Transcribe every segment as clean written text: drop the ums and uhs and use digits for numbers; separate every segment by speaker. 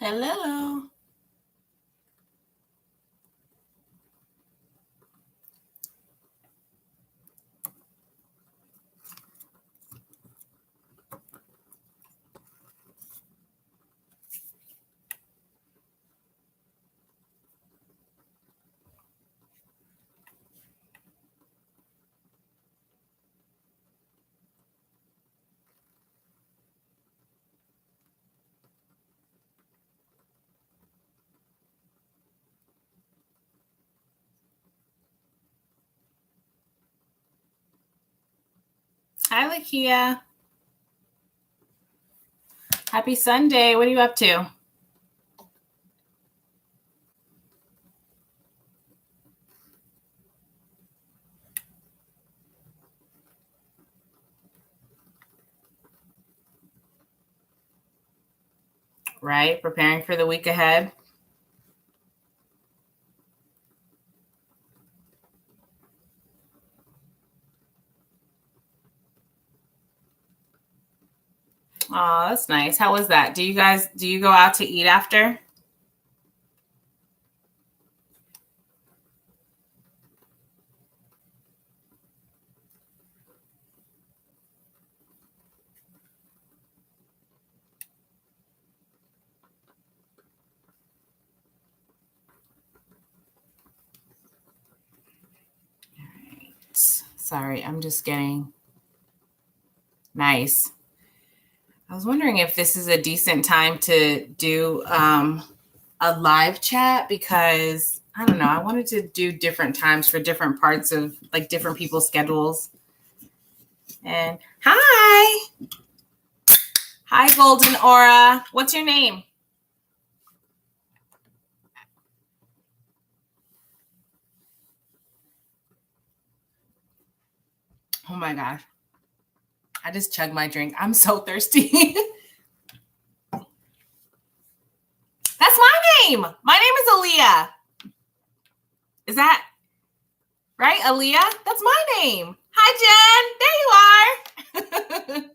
Speaker 1: Hello. Hi, Lakia. Happy Sunday. What are you up to? Right, preparing for the week ahead. Oh, that's nice. How was that? Do you go out to eat after? All right. Sorry, I'm just getting nice. I was wondering if this is a decent time to do a live chat because I don't know. I wanted to do different times for different parts of like different people's schedules. And hi, Golden Aura. What's your name? Oh my gosh. I just chugged my drink. I'm so thirsty. That's my name. My name is Aaliyah. Is that right? Aaliyah? That's my name. Hi, Jen. There you are.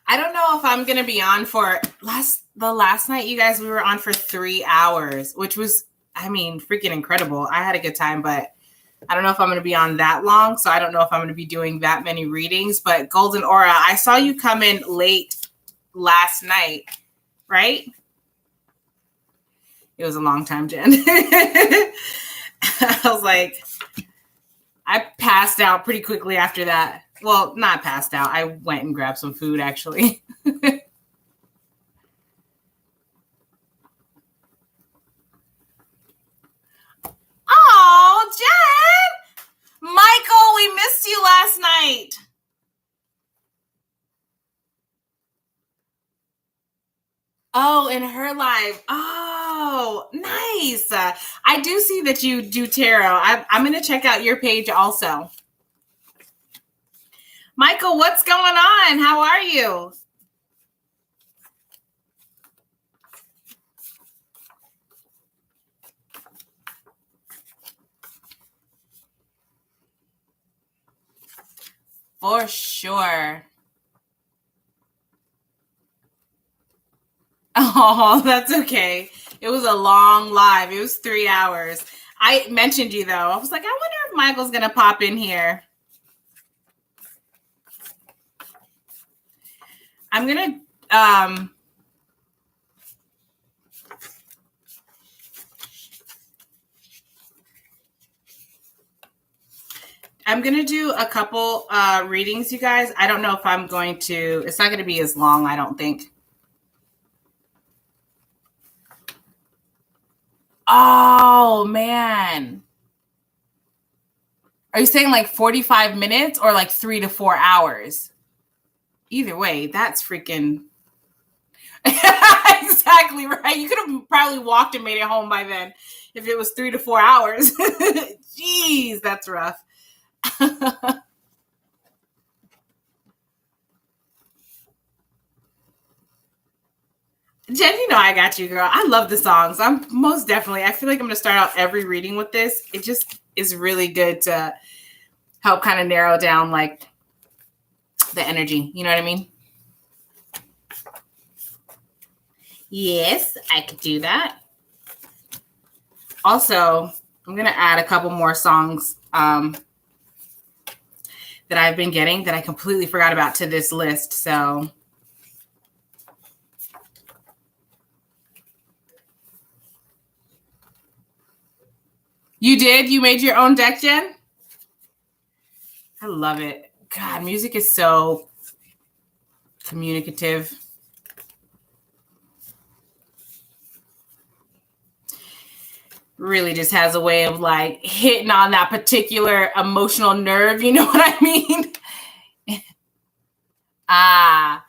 Speaker 1: I don't know if I'm going to be on for the last night, you guys, we were on for 3 hours, which was, I mean, freaking incredible. I had a good time, but I don't know if I'm going to be on that long. So I don't know if I'm going to be doing that many readings, but Golden Aura, I saw you come in late last night, right? It was a long time, Jen. I was like, I passed out pretty quickly after that. Well, not passed out. I went and grabbed some food, actually. Oh, Jen! Michael, we missed you last night. Oh, in her live. Oh, nice. I do see that you do tarot. I'm going to check out your page also. Michael, what's going on? How are you? For sure. Oh, that's okay. It was a long live. It was 3 hours. I mentioned you, though. I was like, I wonder if Michael's going to pop in here. I'm going to... I'm going to do a couple readings, you guys. I don't know if I'm going to... It's not going to be as long, I don't think. Oh, man. Are you saying like 45 minutes or like 3 to 4 hours? Either way, that's freaking... Exactly right. You could have probably walked and made it home by then if it was 3 to 4 hours. Jeez, that's rough. Jen, you know I got you, girl. I love the songs. I feel like I'm going to start out every reading with this. It just is really good to help kind of narrow down like the energy. You know what I mean? Yes, I could do that. Also, I'm going to add a couple more songs that I've been getting that I completely forgot about to this list. So you did? You made your own deck, Jen? I love it. God, music is so communicative. Really just has a way of like hitting on that particular emotional nerve. You know what I mean? I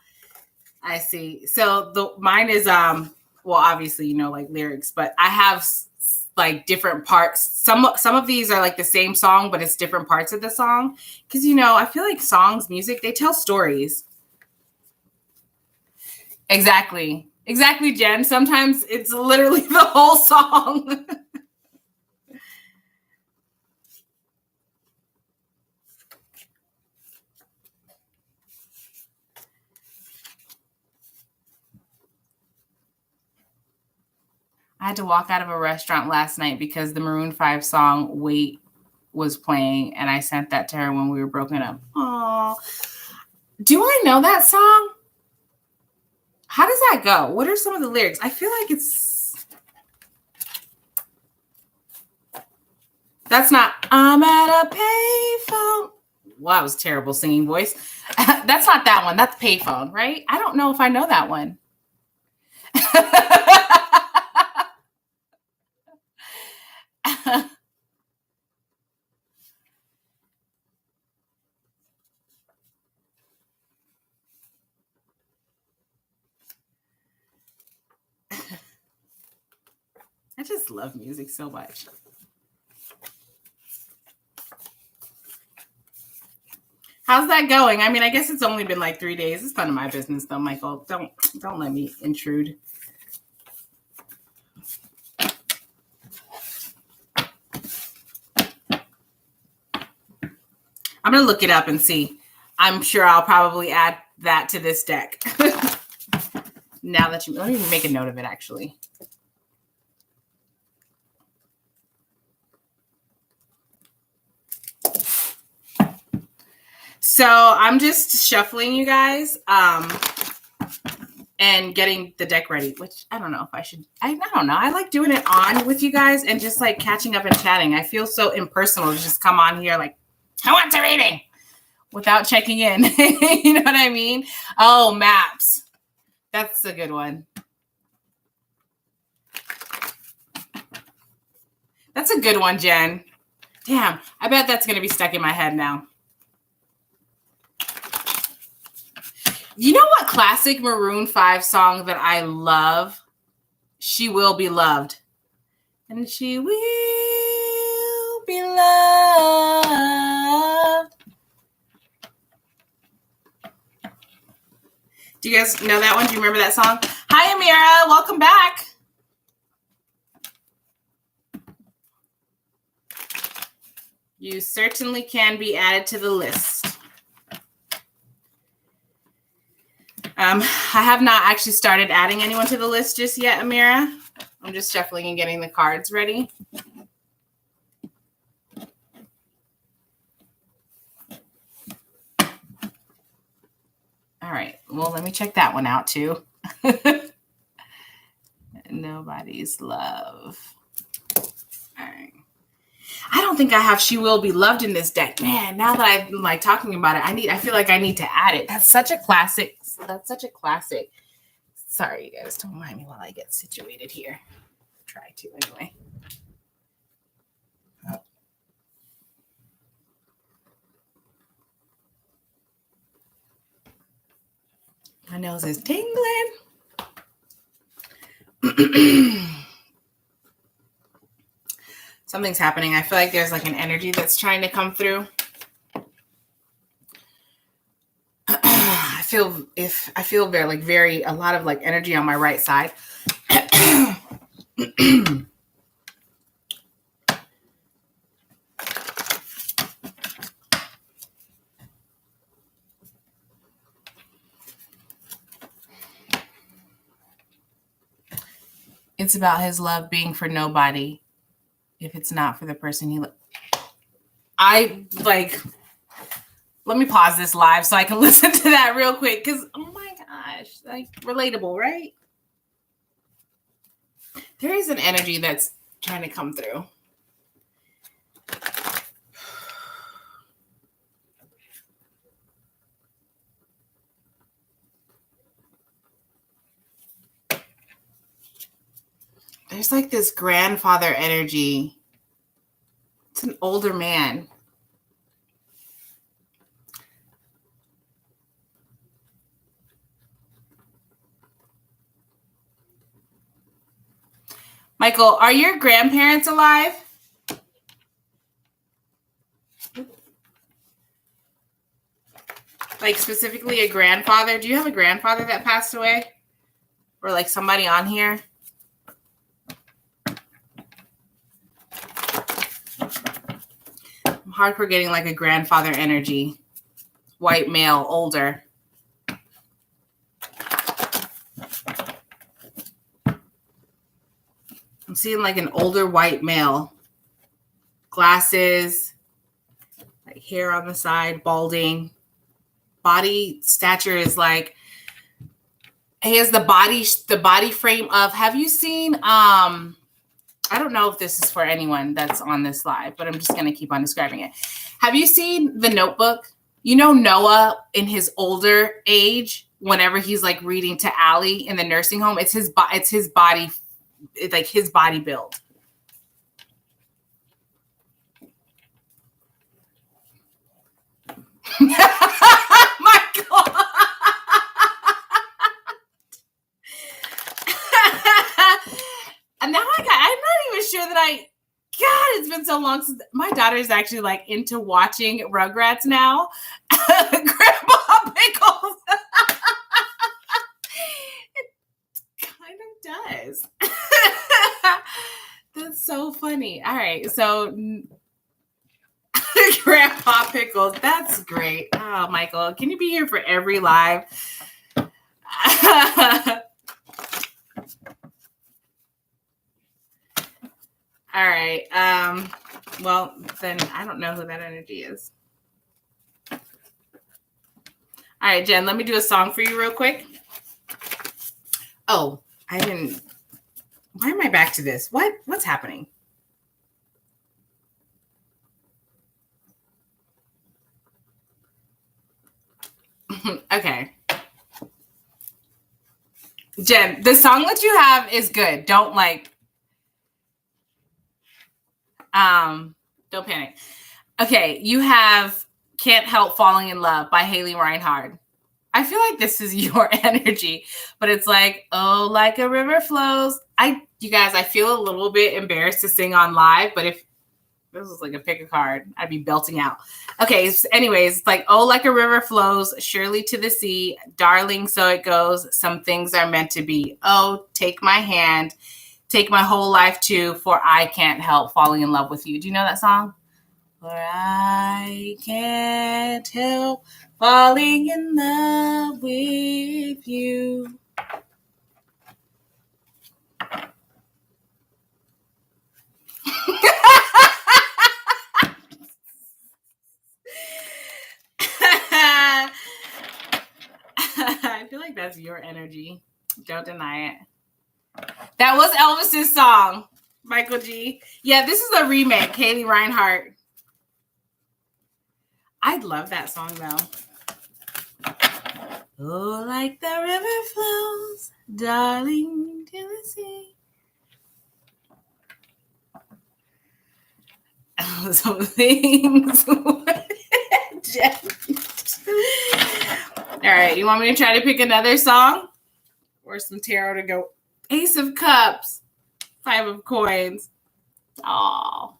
Speaker 1: see. So mine is well, obviously, you know, like lyrics, but I have like different parts. Some of these are like the same song, but it's different parts of the song. Because, you know, I feel like songs, music, they tell stories. Exactly, Jen. Sometimes it's literally the whole song. I had to walk out of a restaurant last night because the Maroon 5 song Wait was playing, and I sent that to her when we were broken up. Oh, do I know that song? How does that go? What are some of the lyrics? I feel like that's not, I'm at a payphone. Well, that was terrible singing voice. That's not that one. That's payphone, right? I don't know if I know that one. I just love music so much. How's that going? I mean, I guess it's only been like 3 days. It's none of my business, though, Michael. Don't let me intrude. I'm gonna look it up and see. I'm sure I'll probably add that to this deck. Now that let me make a note of it, actually. So I'm just shuffling, you guys, and getting the deck ready, which I don't know if I should. I don't know. I like doing it on with you guys and just like catching up and chatting. I feel so impersonal to just come on here like, I want a reading without checking in. You know what I mean? Oh, maps. That's a good one. That's a good one, Jen. Damn, I bet that's going to be stuck in my head now. You know what classic Maroon 5 song that I love? She Will Be Loved. And she will be loved. Do you guys know that one? Do you remember that song? Hi, Amira. Welcome back. You certainly can be added to the list. I have not actually started adding anyone to the list just yet, Amira. I'm just shuffling and getting the cards ready. All right. Well, let me check that one out too. Nobody's love. All right. I don't think I have She Will Be Loved in this deck. Man, now that I'm like talking about it, I feel like I need to add it. That's such a classic. Sorry, you guys. Don't mind me while I get situated here. Try to anyway. My nose is tingling. Something's happening. I feel like there's like an energy that's trying to come through. I feel very a lot of like energy on my right side. It's about his love being for nobody if it's not for the person he loves. Let me pause this live so I can listen to that real quick because, oh my gosh, like relatable, right? There is an energy that's trying to come through. There's like this grandfather energy. It's an older man. Michael, are your grandparents alive? Like specifically a grandfather? Do you have a grandfather that passed away? Or like somebody on here? I'm hardcore getting like a grandfather energy. White male, older. I'm seeing like an older white male. Glasses, like hair on the side, balding. Body stature is like, he has the body frame of, have you seen, I don't know if this is for anyone that's on this live, but I'm just going to keep on describing it. Have you seen The Notebook? You know Noah in his older age, whenever he's like reading to Allie in the nursing home, it's his body, like his body build. My God. And now I'm not even sure that God, it's been so long since my daughter's actually like into watching Rugrats now. Grandpa Pickles. It kind of does. That's so funny. All right. So Grandpa Pickles. That's great. Oh, Michael, can you be here for every live? All right. Well, then I don't know who that energy is. All right, Jen, let me do a song for you real quick. Oh, I didn't. Why am I back to this? What's happening? Okay. Jen, the song that you have is good. Don't don't panic. Okay, you have Can't Help Falling in Love by Haley Reinhard. I feel like this is your energy, but it's like, oh, like a river flows. You guys, I feel a little bit embarrassed to sing on live, but if this was like a pick a card, I'd be belting out. Okay, so anyways, like, oh, like a river flows, surely to the sea, darling, so it goes, some things are meant to be. Oh, take my hand, take my whole life too, for I can't help falling in love with you. Do you know that song? For I can't help falling in love with you. I feel like that's your energy. Don't deny it. That was Elvis's song, Michael G. Yeah, this is a remake, Haley Reinhart. I love that song though. Oh, like the river flows, darling, to the sea. Some things. All right, you want me to try to pick another song? Or some tarot to go? Ace of Cups, 5 of Coins. Oh.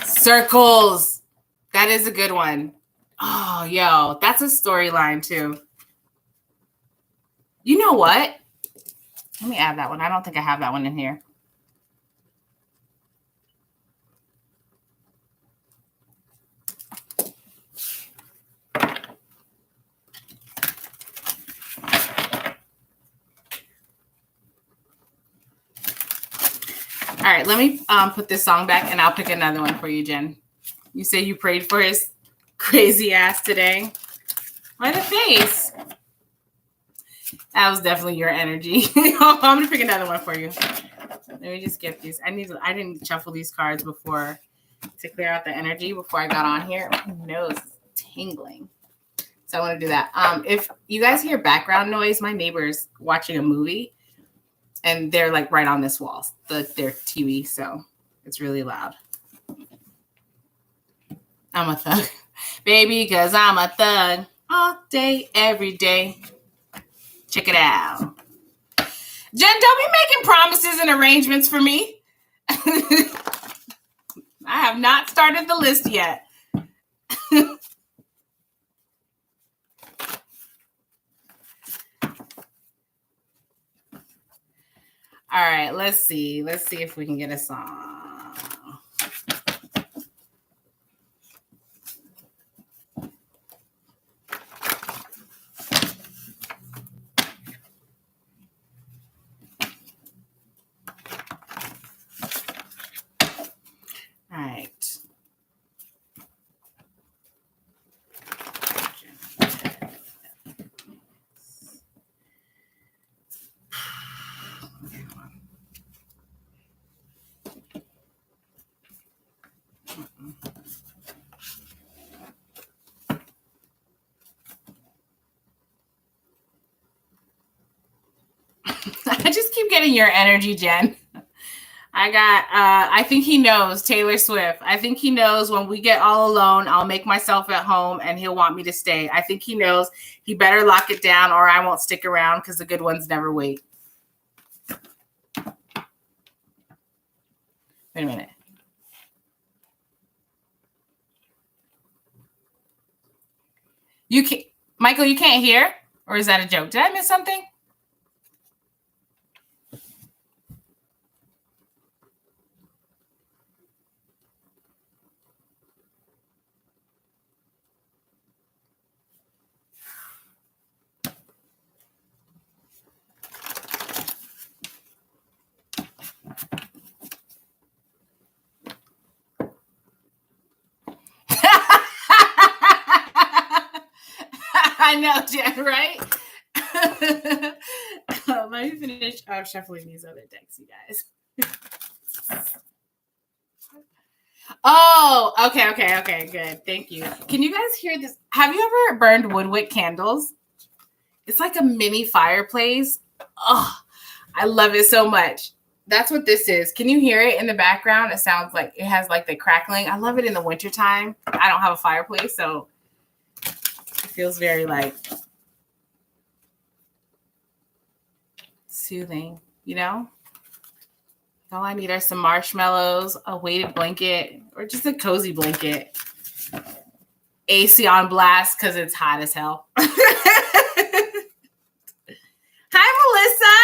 Speaker 1: Circles. That is a good one. Oh, yo, that's a storyline too. You know what? Let me add that one. I don't think I have that one in here. All right, let me put this song back and I'll pick another one for you, Jen. You say you prayed for his crazy ass today. Why the face? That was definitely your energy. I'm gonna pick another one for you. Let me just get these. I didn't shuffle these cards before to clear out the energy before I got on here. My nose is tingling. So I want to do that. If you guys hear background noise, my neighbor's watching a movie and they're like right on this wall, their TV. So it's really loud. I'm a thug, baby, because I'm a thug all day, every day. Check it out. Jen, don't be making promises and arrangements for me. I have not started the list yet. All right, let's see. Let's see if we can get a song. All right. I just keep getting your energy, Jen. I think he knows Taylor Swift. I think he knows when we get all alone, I'll make myself at home and he'll want me to stay. I think he knows he better lock it down or I won't stick around because the good ones never wait. Wait a minute. You can't, Michael, you can't hear? Or is that a joke? Did I miss something? I know, Jen, right? Let me finish shuffling these other decks, you guys. Oh, okay, good. Thank you. Can you guys hear this? Have you ever burned woodwick candles? It's like a mini fireplace. Oh, I love it so much. That's what this is. Can you hear it in the background? It sounds like it has like the crackling. I love it in the wintertime. I don't have a fireplace, so it feels very like soothing, you know? All I need are some marshmallows, a weighted blanket, or just a cozy blanket. AC on blast because it's hot as hell. Hi, Melissa.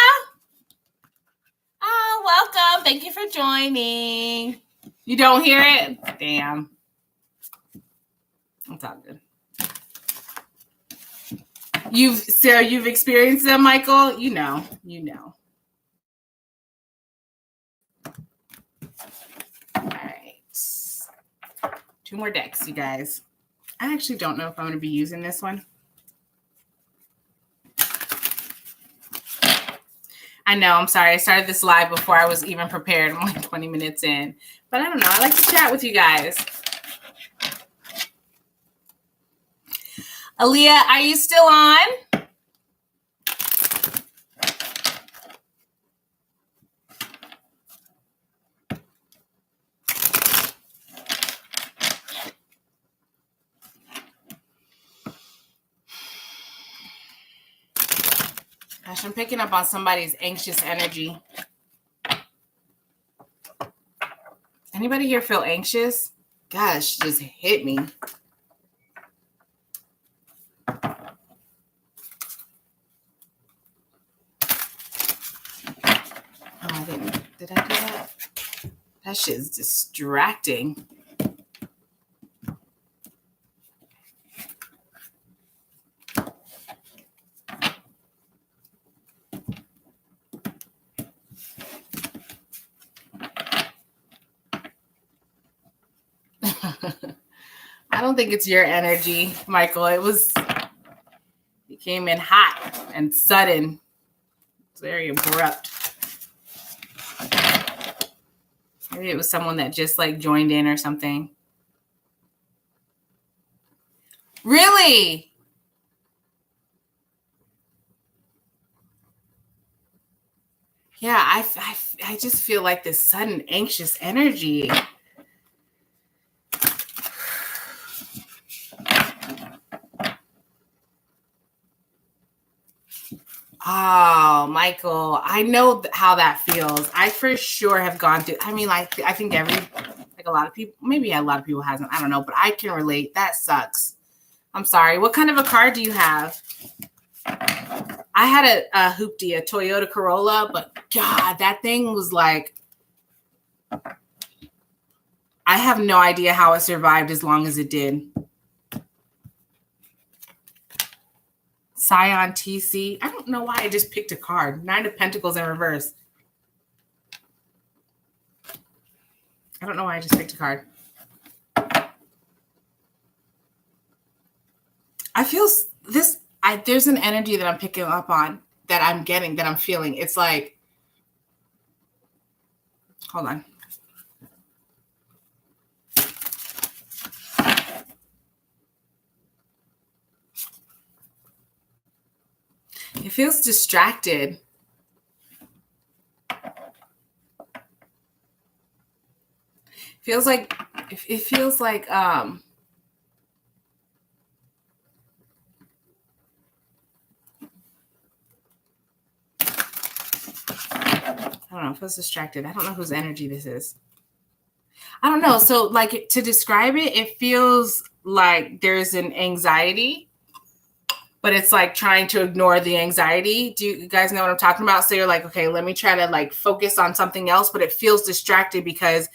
Speaker 1: Oh, welcome. Thank you for joining. You don't hear it? Damn. It's all good. You've experienced them, Michael? You know. All right. 2 more decks, you guys. I actually don't know if I'm going to be using this one. I know, I'm sorry. I started this live before I was even prepared. I'm like 20 minutes in. But I don't know. I like to chat with you guys. Aaliyah, are you still on? Gosh, I'm picking up on somebody's anxious energy. Anybody here feel anxious? Gosh, just hit me. That shit is distracting. I don't think it's your energy, Michael. It came in hot and sudden. It's very abrupt. Maybe it was someone that just like joined in or something. Really? Yeah, I just feel like this sudden anxious energy. Oh, Michael, I know how that feels. I for sure have gone through. I mean, like, I think a lot of people, maybe a lot of people hasn't. I don't know, but I can relate. That sucks. I'm sorry. What kind of a car do you have? I had a hoopty, a Toyota Corolla, but God, that thing was like, I have no idea how it survived as long as it did. Scion TC. I don't know why I just picked a card. 9 of Pentacles in reverse. I don't know why I just picked a card. I feel this. There's an energy that I'm picking up on, that I'm getting, that I'm feeling. It's like, hold on. It feels distracted. Feels like it feels like I don't know, it feels distracted. I don't know whose energy this is. I don't know. So like, to describe it, it feels like there's an anxiety, but it's like trying to ignore the anxiety. Do you guys know what I'm talking about? So you're like, okay, let me try to like focus on something else, but it feels distracted because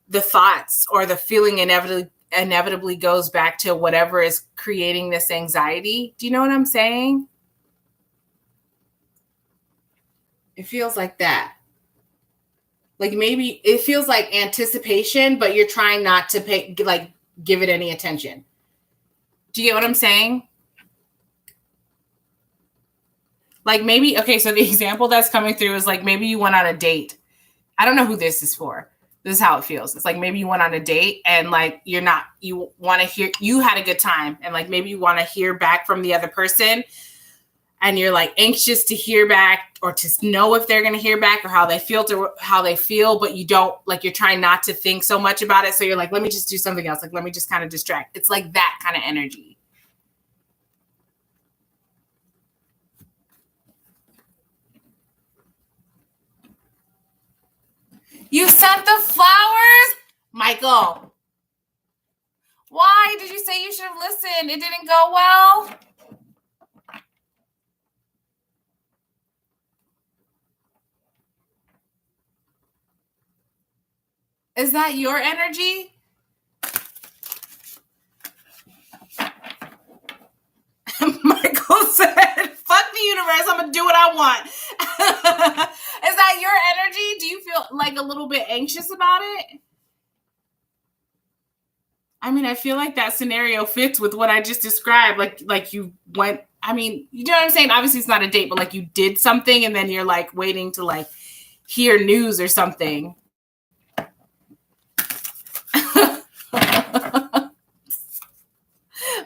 Speaker 1: the thoughts or the feeling inevitably goes back to whatever is creating this anxiety. Do you know what I'm saying? It feels like that. Like maybe it feels like anticipation, but you're trying not to give it any attention. Do you get what I'm saying? Like maybe, okay, so the example that's coming through is like maybe you went on a date. I don't know who this is for. This is how it feels. It's like maybe you went on a date and like you want to hear, you had a good time, and like maybe you want to hear back from the other person, and you're like anxious to hear back or to know if they're going to hear back or how they feel, but you don't, like, you're trying not to think so much about it. So you're like, let me just do something else. Like, let me just kind of distract. It's like that kind of energy. You sent the flowers? Michael, why did you say you should have listened? It didn't go well? Is that your energy? Michael said, fuck the universe, I'm going to do what I want. Is that your energy? Do you feel like a little bit anxious about it? I mean, I feel like that scenario fits with what I just described. Like you went, I mean, you know what I'm saying? Obviously it's not a date, but like you did something and then you're like waiting to like hear news or something.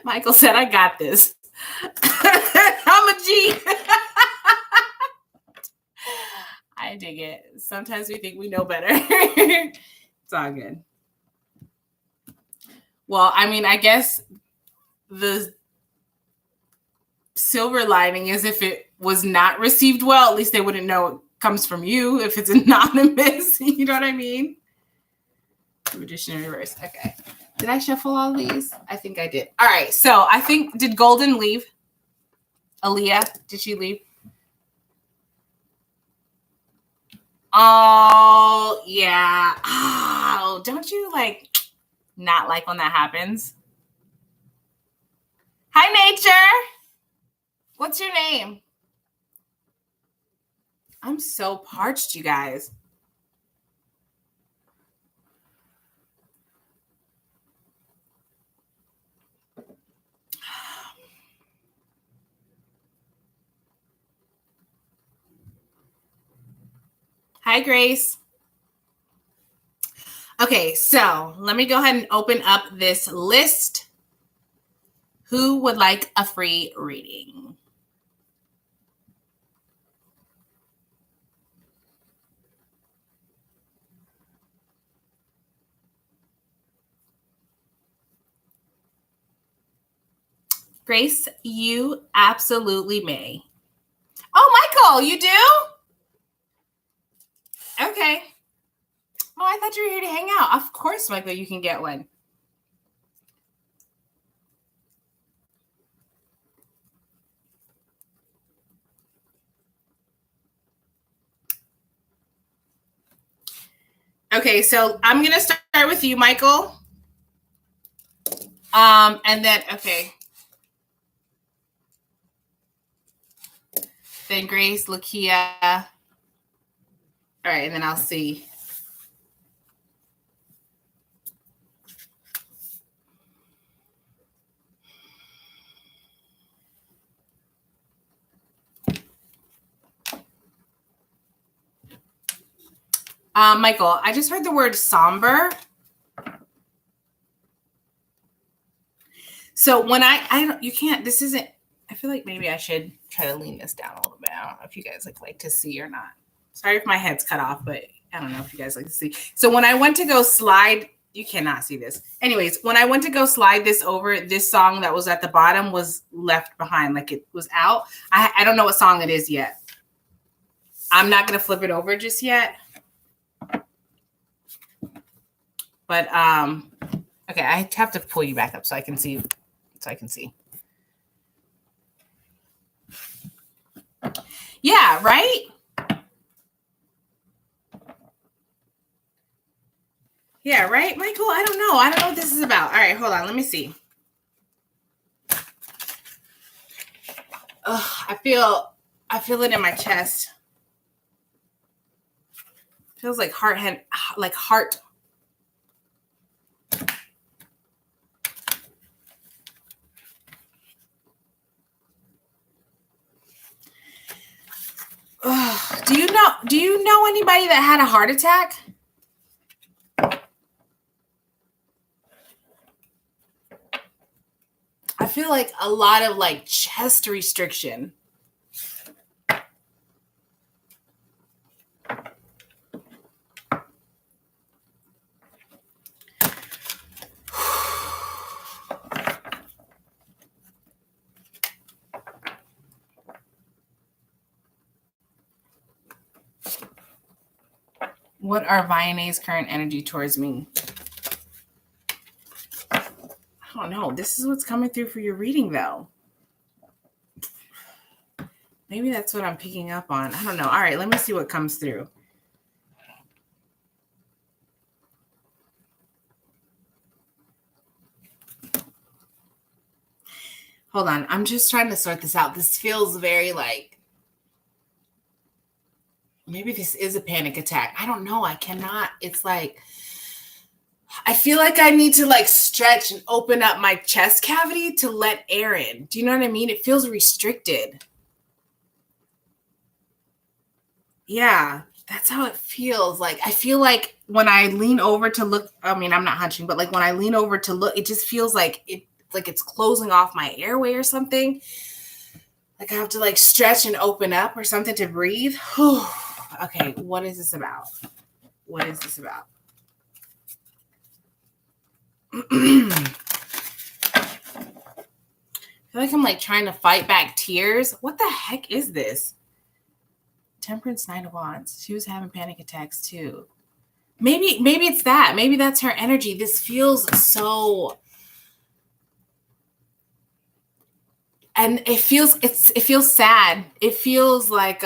Speaker 1: Michael said, I got this. I'm a G. I dig it. Sometimes we think we know better. It's all good. Well, I mean, I guess the silver lining is if it was not received well, at least they wouldn't know it comes from you if it's anonymous. You know what I mean? Magician in reverse. Okay. Did I shuffle all these? I think I did. All right. So I think, did Golden leave? Aaliyah, did she leave? Oh, yeah. Oh, don't you like not like when that happens? Hi, nature. What's your name? I'm so parched, you guys. Hi, Grace. Okay, so let me go ahead and open up this list. Who would like a free reading? Grace, you absolutely may. Oh, Michael, you do? Okay. Oh, I thought you were here to hang out. Of course, Michael, you can get one. Okay, so I'm going to start with you, Michael. And then, okay. Then Grace, Lakia. All right, and then I'll see. Michael, I just heard the word somber. So when I don't, you can't, this isn't, I feel like maybe I should try to lean this down a little bit. I don't know if you guys like to see or not. Sorry if my head's cut off, but I don't know if you guys like to see. So when I went to go slide, you cannot see this. Anyways, when I went to go slide this over, this song that was at the bottom was left behind, like it was out. I don't know what song it is yet. I'm not going to flip it over just yet. But, okay, I have to pull you back up so I can see. Yeah, right? Yeah, right, Michael? I don't know. I don't know what this is about. All right, hold on. Let me see. Ugh, I feel it in my chest. Feels like heart. Ugh, do you know anybody that had a heart attack? I feel like a lot of like chest restriction. What are Vianney's current energy towards me? I don't know. This is what's coming through for your reading, though. Maybe that's what I'm picking up on. I don't know. All right, let me see what comes through. Hold on. I'm just trying to sort this out. This feels very like, maybe this is a panic attack. I don't know. I cannot. It's like, I feel like I need to like stretch and open up my chest cavity to let air in. Do you know what I mean? It feels restricted. Yeah, that's how it feels. Like, I feel like when I lean over to look, I mean, I'm not hunching, but like when I lean over to look, it just feels like it's closing off my airway or something. Like I have to like stretch and open up or something to breathe. Okay, what is this about? What is this about? I feel like I'm like trying to fight back tears. What the heck is this? Temperance, Nine of Wands. She was having panic attacks too. Maybe it's that. Maybe that's her energy. This feels so, and it feels sad. It feels like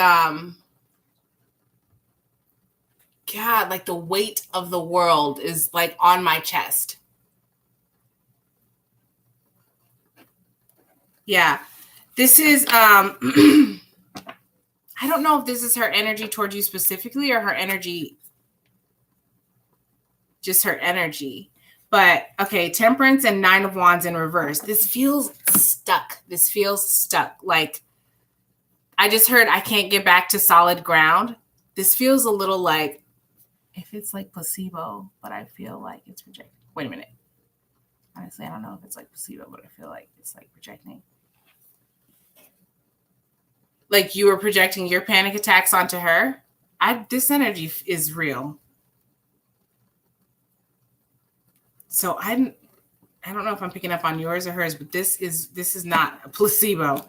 Speaker 1: God, like the weight of the world is like on my chest. Yeah. This is I don't know if this is her energy towards you specifically or her energy, just her energy. But okay, Temperance and 9 of Wands in reverse. This feels stuck. This feels stuck. Like I just heard I can't get back to solid ground. This feels a little like if it's like placebo, but I feel like it's projecting. Wait a minute. Honestly, I don't know if it's like placebo, but I feel like it's like projecting. Like you were projecting your panic attacks onto her. This energy is real. So I don't know if I'm picking up on yours or hers, but this is not a placebo.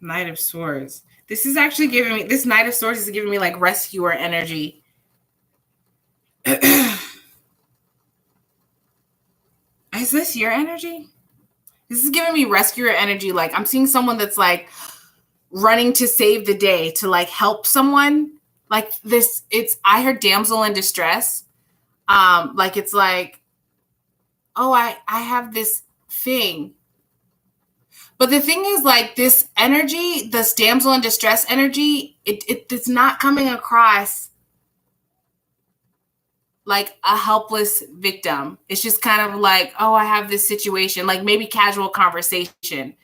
Speaker 1: Knight of Swords. This is actually giving me, this Knight of Swords is giving me like rescuer energy. Is this your energy? This is giving me rescuer energy. Like I'm seeing someone that's like running to save the day, to like help someone. Like this, I heard damsel in distress. Like it's like, oh, I have this thing. But the thing is, like, this energy, this damsel in distress energy, it's not coming across like a helpless victim. It's just kind of like, oh, I have this situation, like maybe casual conversation.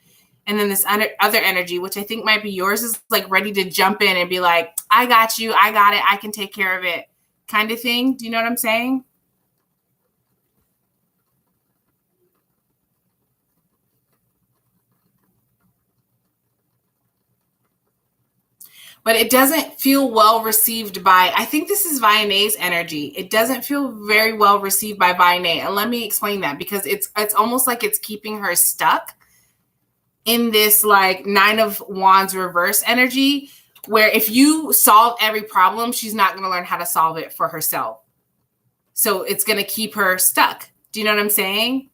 Speaker 1: And then this other energy, which I think might be yours, is like ready to jump in and be like, I got you, I got it, I can take care of it, kind of thing. Do you know what I'm saying? But it doesn't feel well received by, I think this is Vianney's energy. It doesn't feel very well received by Vianney. And let me explain that, because it's almost like it's keeping her stuck in this like 9 of Wands reverse energy, where if you solve every problem, she's not going to learn how to solve it for herself. So it's going to keep her stuck. Do you know what I'm saying?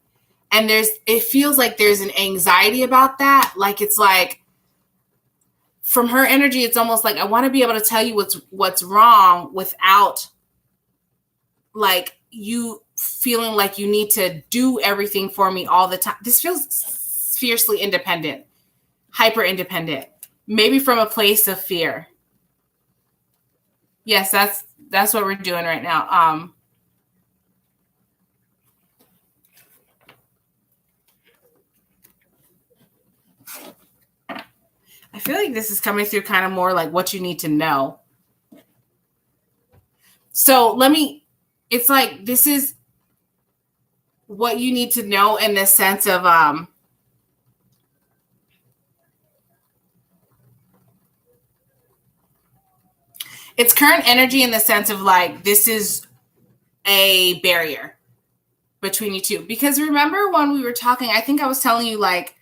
Speaker 1: And it feels like there's an anxiety about that. Like it's like, from her energy, it's almost like I want to be able to tell you what's wrong without like you feeling like you need to do everything for me all the time. This feels fiercely independent, hyper independent, maybe from a place of fear. Yes, that's what we're doing right now. I feel like this is coming through kind of more like what you need to know. So it's like, this is what you need to know in the sense of, it's current energy in the sense of like, this is a barrier between you two. Because remember when we were talking, I think I was telling you like,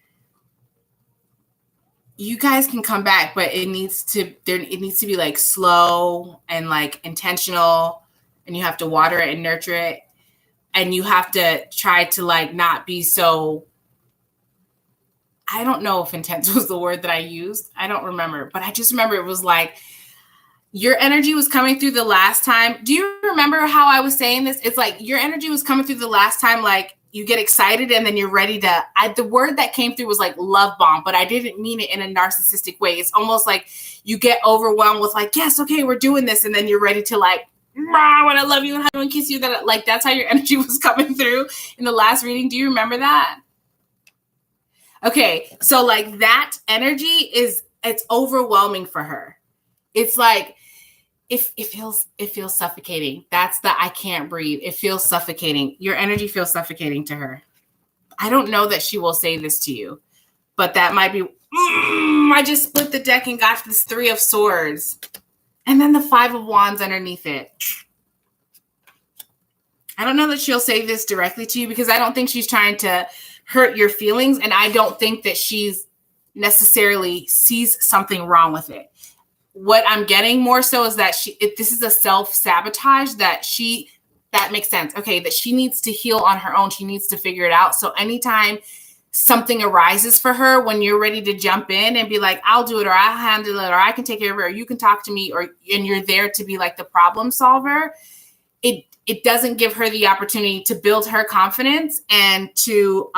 Speaker 1: you guys can come back, but it needs to be like slow and like intentional, and you have to water it and nurture it, and you have to try to like not be so, I don't know if intense was the word that I used. I don't remember, but I just remember it was like your energy was coming through the last time. Do you remember how I was saying this? It's like your energy was coming through the last time, like you get excited and then you're ready to, the word that came through was like love bomb, but I didn't mean it in a narcissistic way. It's almost like you get overwhelmed with like, yes, okay, we're doing this. And then you're ready to like, I want to love you and hug you and kiss you. That like, that's how your energy was coming through in the last reading. Do you remember that? Okay. So like that energy it's overwhelming for her. It's like, it feels suffocating. That's the I can't breathe. It feels suffocating. Your energy feels suffocating to her. I don't know that she will say this to you, but that might be, I just split the deck and got this 3 of Swords. And then the 5 of Wands underneath it. I don't know that she'll say this directly to you, because I don't think she's trying to hurt your feelings. And I don't think that she's necessarily sees something wrong with it. What I'm getting more so is that this is a self-sabotage that makes sense. Okay, that she needs to heal on her own. She needs to figure it out. So anytime something arises for her, when you're ready to jump in and be like, I'll do it, or I'll handle it, or I can take care of it, or you can talk to me, and you're there to be like the problem solver, it doesn't give her the opportunity to build her confidence and to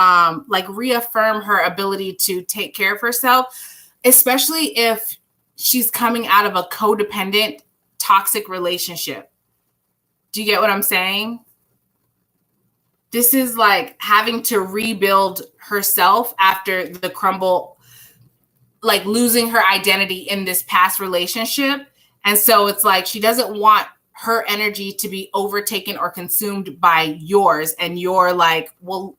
Speaker 1: like reaffirm her ability to take care of herself, especially if she's coming out of a codependent, toxic relationship. Do you get what I'm saying? This is like having to rebuild herself after the crumble, like losing her identity in this past relationship. And so it's like she doesn't want her energy to be overtaken or consumed by yours, and you're like, well,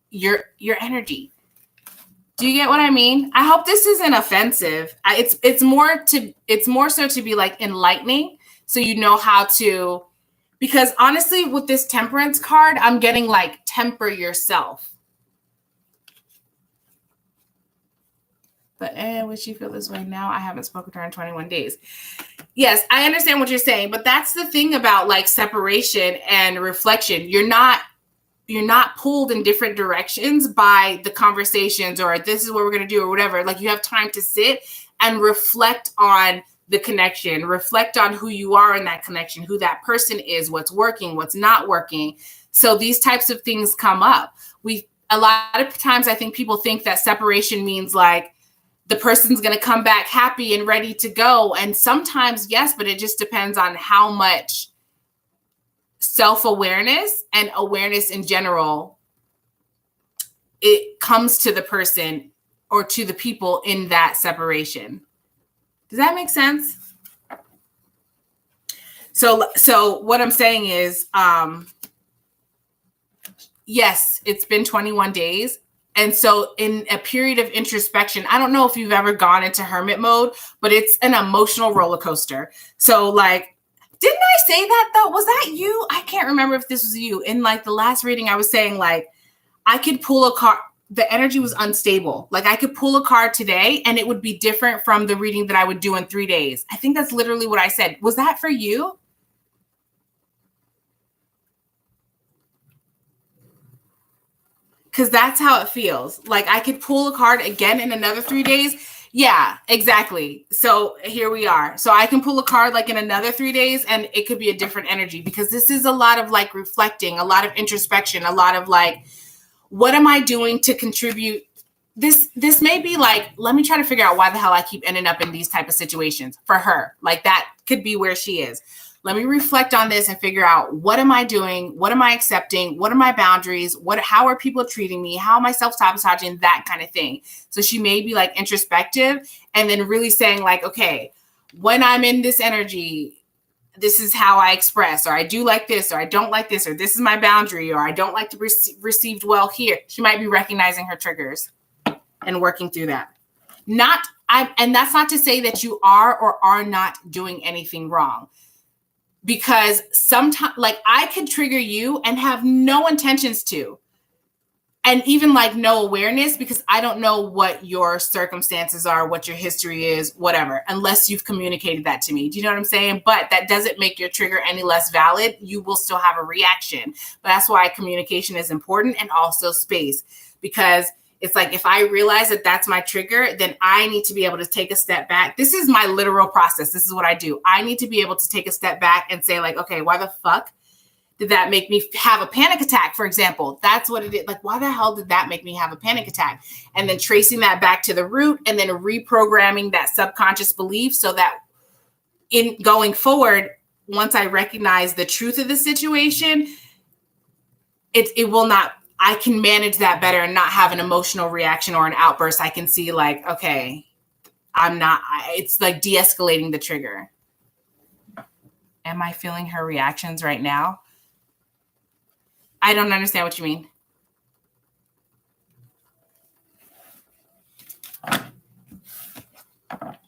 Speaker 1: your energy. Do you get what I mean? I hope this isn't offensive. It's more so to be like enlightening, so you know how to, because honestly, with this temperance card, I'm getting like temper yourself. But would she feel this way now? I haven't spoken to her in 21 days. Yes, I understand what you're saying, but that's the thing about like separation and reflection. You're not pulled in different directions by the conversations, or this is what we're going to do, or whatever. Like, you have time to sit and reflect on the connection, reflect on who you are in that connection, who that person is, what's working, what's not working. So these types of things come up. A lot of times I think people think that separation means like the person's going to come back happy and ready to go. And sometimes, yes, but it just depends on how much self-awareness and awareness in general it comes to the person or to the people in that separation. Does that make sense? So what I'm saying is, yes, it's been 21 days. And so in a period of introspection, I don't know if you've ever gone into hermit mode, but it's an emotional roller coaster. So like, didn't I say that though? Was that you? I can't remember if this was you. In like the last reading, I was saying like, I could pull a card. The energy was unstable. Like, I could pull a card today and it would be different from the reading that I would do in 3 days. I think that's literally what I said. Was that for you? Because that's how it feels. Like, I could pull a card again in another 3 days. Yeah, exactly. So here we are. So I can pull a card like in another 3 days and it could be a different energy, because this is a lot of like reflecting, a lot of introspection, a lot of like, what am I doing to contribute? This may be like, let me try to figure out why the hell I keep ending up in these type of situations for her. Like, that could be where she is. Let me reflect on this and figure out, what am I doing? What am I accepting? What are my boundaries? How are people treating me? How am I self-sabotaging? That kind of thing. So she may be like introspective and then really saying like, okay, when I'm in this energy, this is how I express, or I do like this, or I don't like this, or this is my boundary, or I don't like to be received well here. She might be recognizing her triggers and working through that. And that's not to say that you are or are not doing anything wrong. Because sometimes, like, I could trigger you and have no intentions to, and even like no awareness, because I don't know what your circumstances are, what your history is, whatever, unless you've communicated that to me. Do you know what I'm saying? But that doesn't make your trigger any less valid. You will still have a reaction. But that's why communication is important, and also space, because it's like, if I realize that that's my trigger, then I need to be able to take a step back. This is my literal process. This is what I do. I need to be able to take a step back and say like, okay, why the fuck did that make me have a panic attack? For example, that's what it is. Like, why the hell did that make me have a panic attack? And then tracing that back to the root, and then reprogramming that subconscious belief, so that in going forward, once I recognize the truth of the situation, it will not, I can manage that better and not have an emotional reaction or an outburst. I can see like, okay, it's like de-escalating the trigger. Am I feeling her reactions right now? I don't understand what you mean.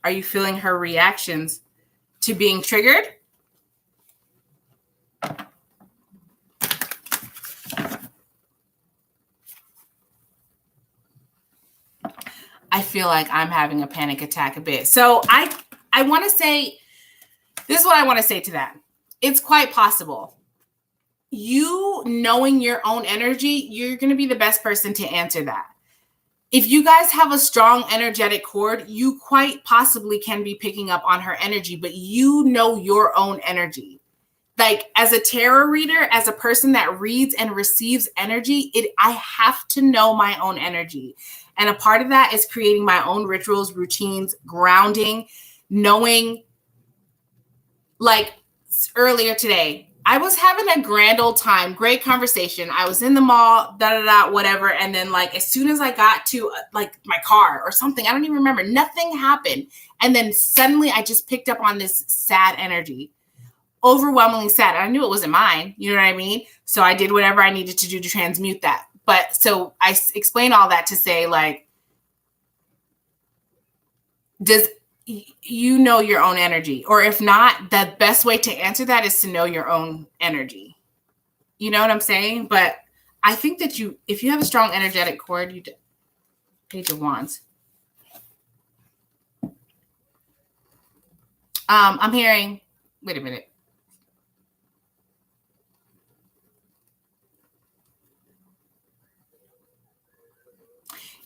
Speaker 1: Are you feeling her reactions to being triggered? I feel like I'm having a panic attack a bit. So I want to say, this is what I want to say to that. It's quite possible. You knowing your own energy, you're going to be the best person to answer that. if you guys have a strong energetic cord, you quite possibly can be picking up on her energy, but you know your own energy. Like as a tarot reader, as a person that reads and receives energy, I have to know my own energy. And a part of that is creating my own rituals, routines, grounding, knowing. Like earlier today, I was having a grand old time, great conversation. I was in the mall, whatever. And then like, as soon as I got to like my car or something, I don't even remember, nothing happened. And then suddenly I just picked up on this sad energy. Overwhelmingly sad. I knew it wasn't mine. You know what I mean? So I did whatever I needed to do to transmute that. But so I explain all that to say, like, does you know your own energy? Or if not, the best way to answer that is to know your own energy. You know what I'm saying? But I think that if you have a strong energetic cord, Page of Wands. I'm hearing, wait a minute.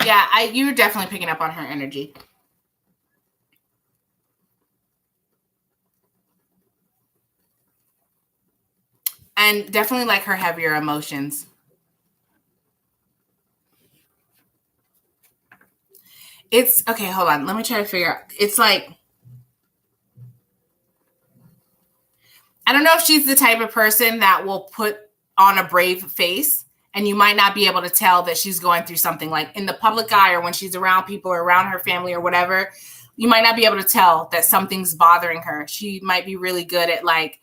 Speaker 1: Yeah, you're definitely picking up on her energy. And definitely like her heavier emotions. It's okay. Hold on. Let me try to figure out. It's like, I don't know if she's the type of person that will put on a brave face, and you might not be able to tell that she's going through something, like in the public eye or when she's around people or around her family or whatever. You might not be able to tell that something's bothering her. She might be really good at like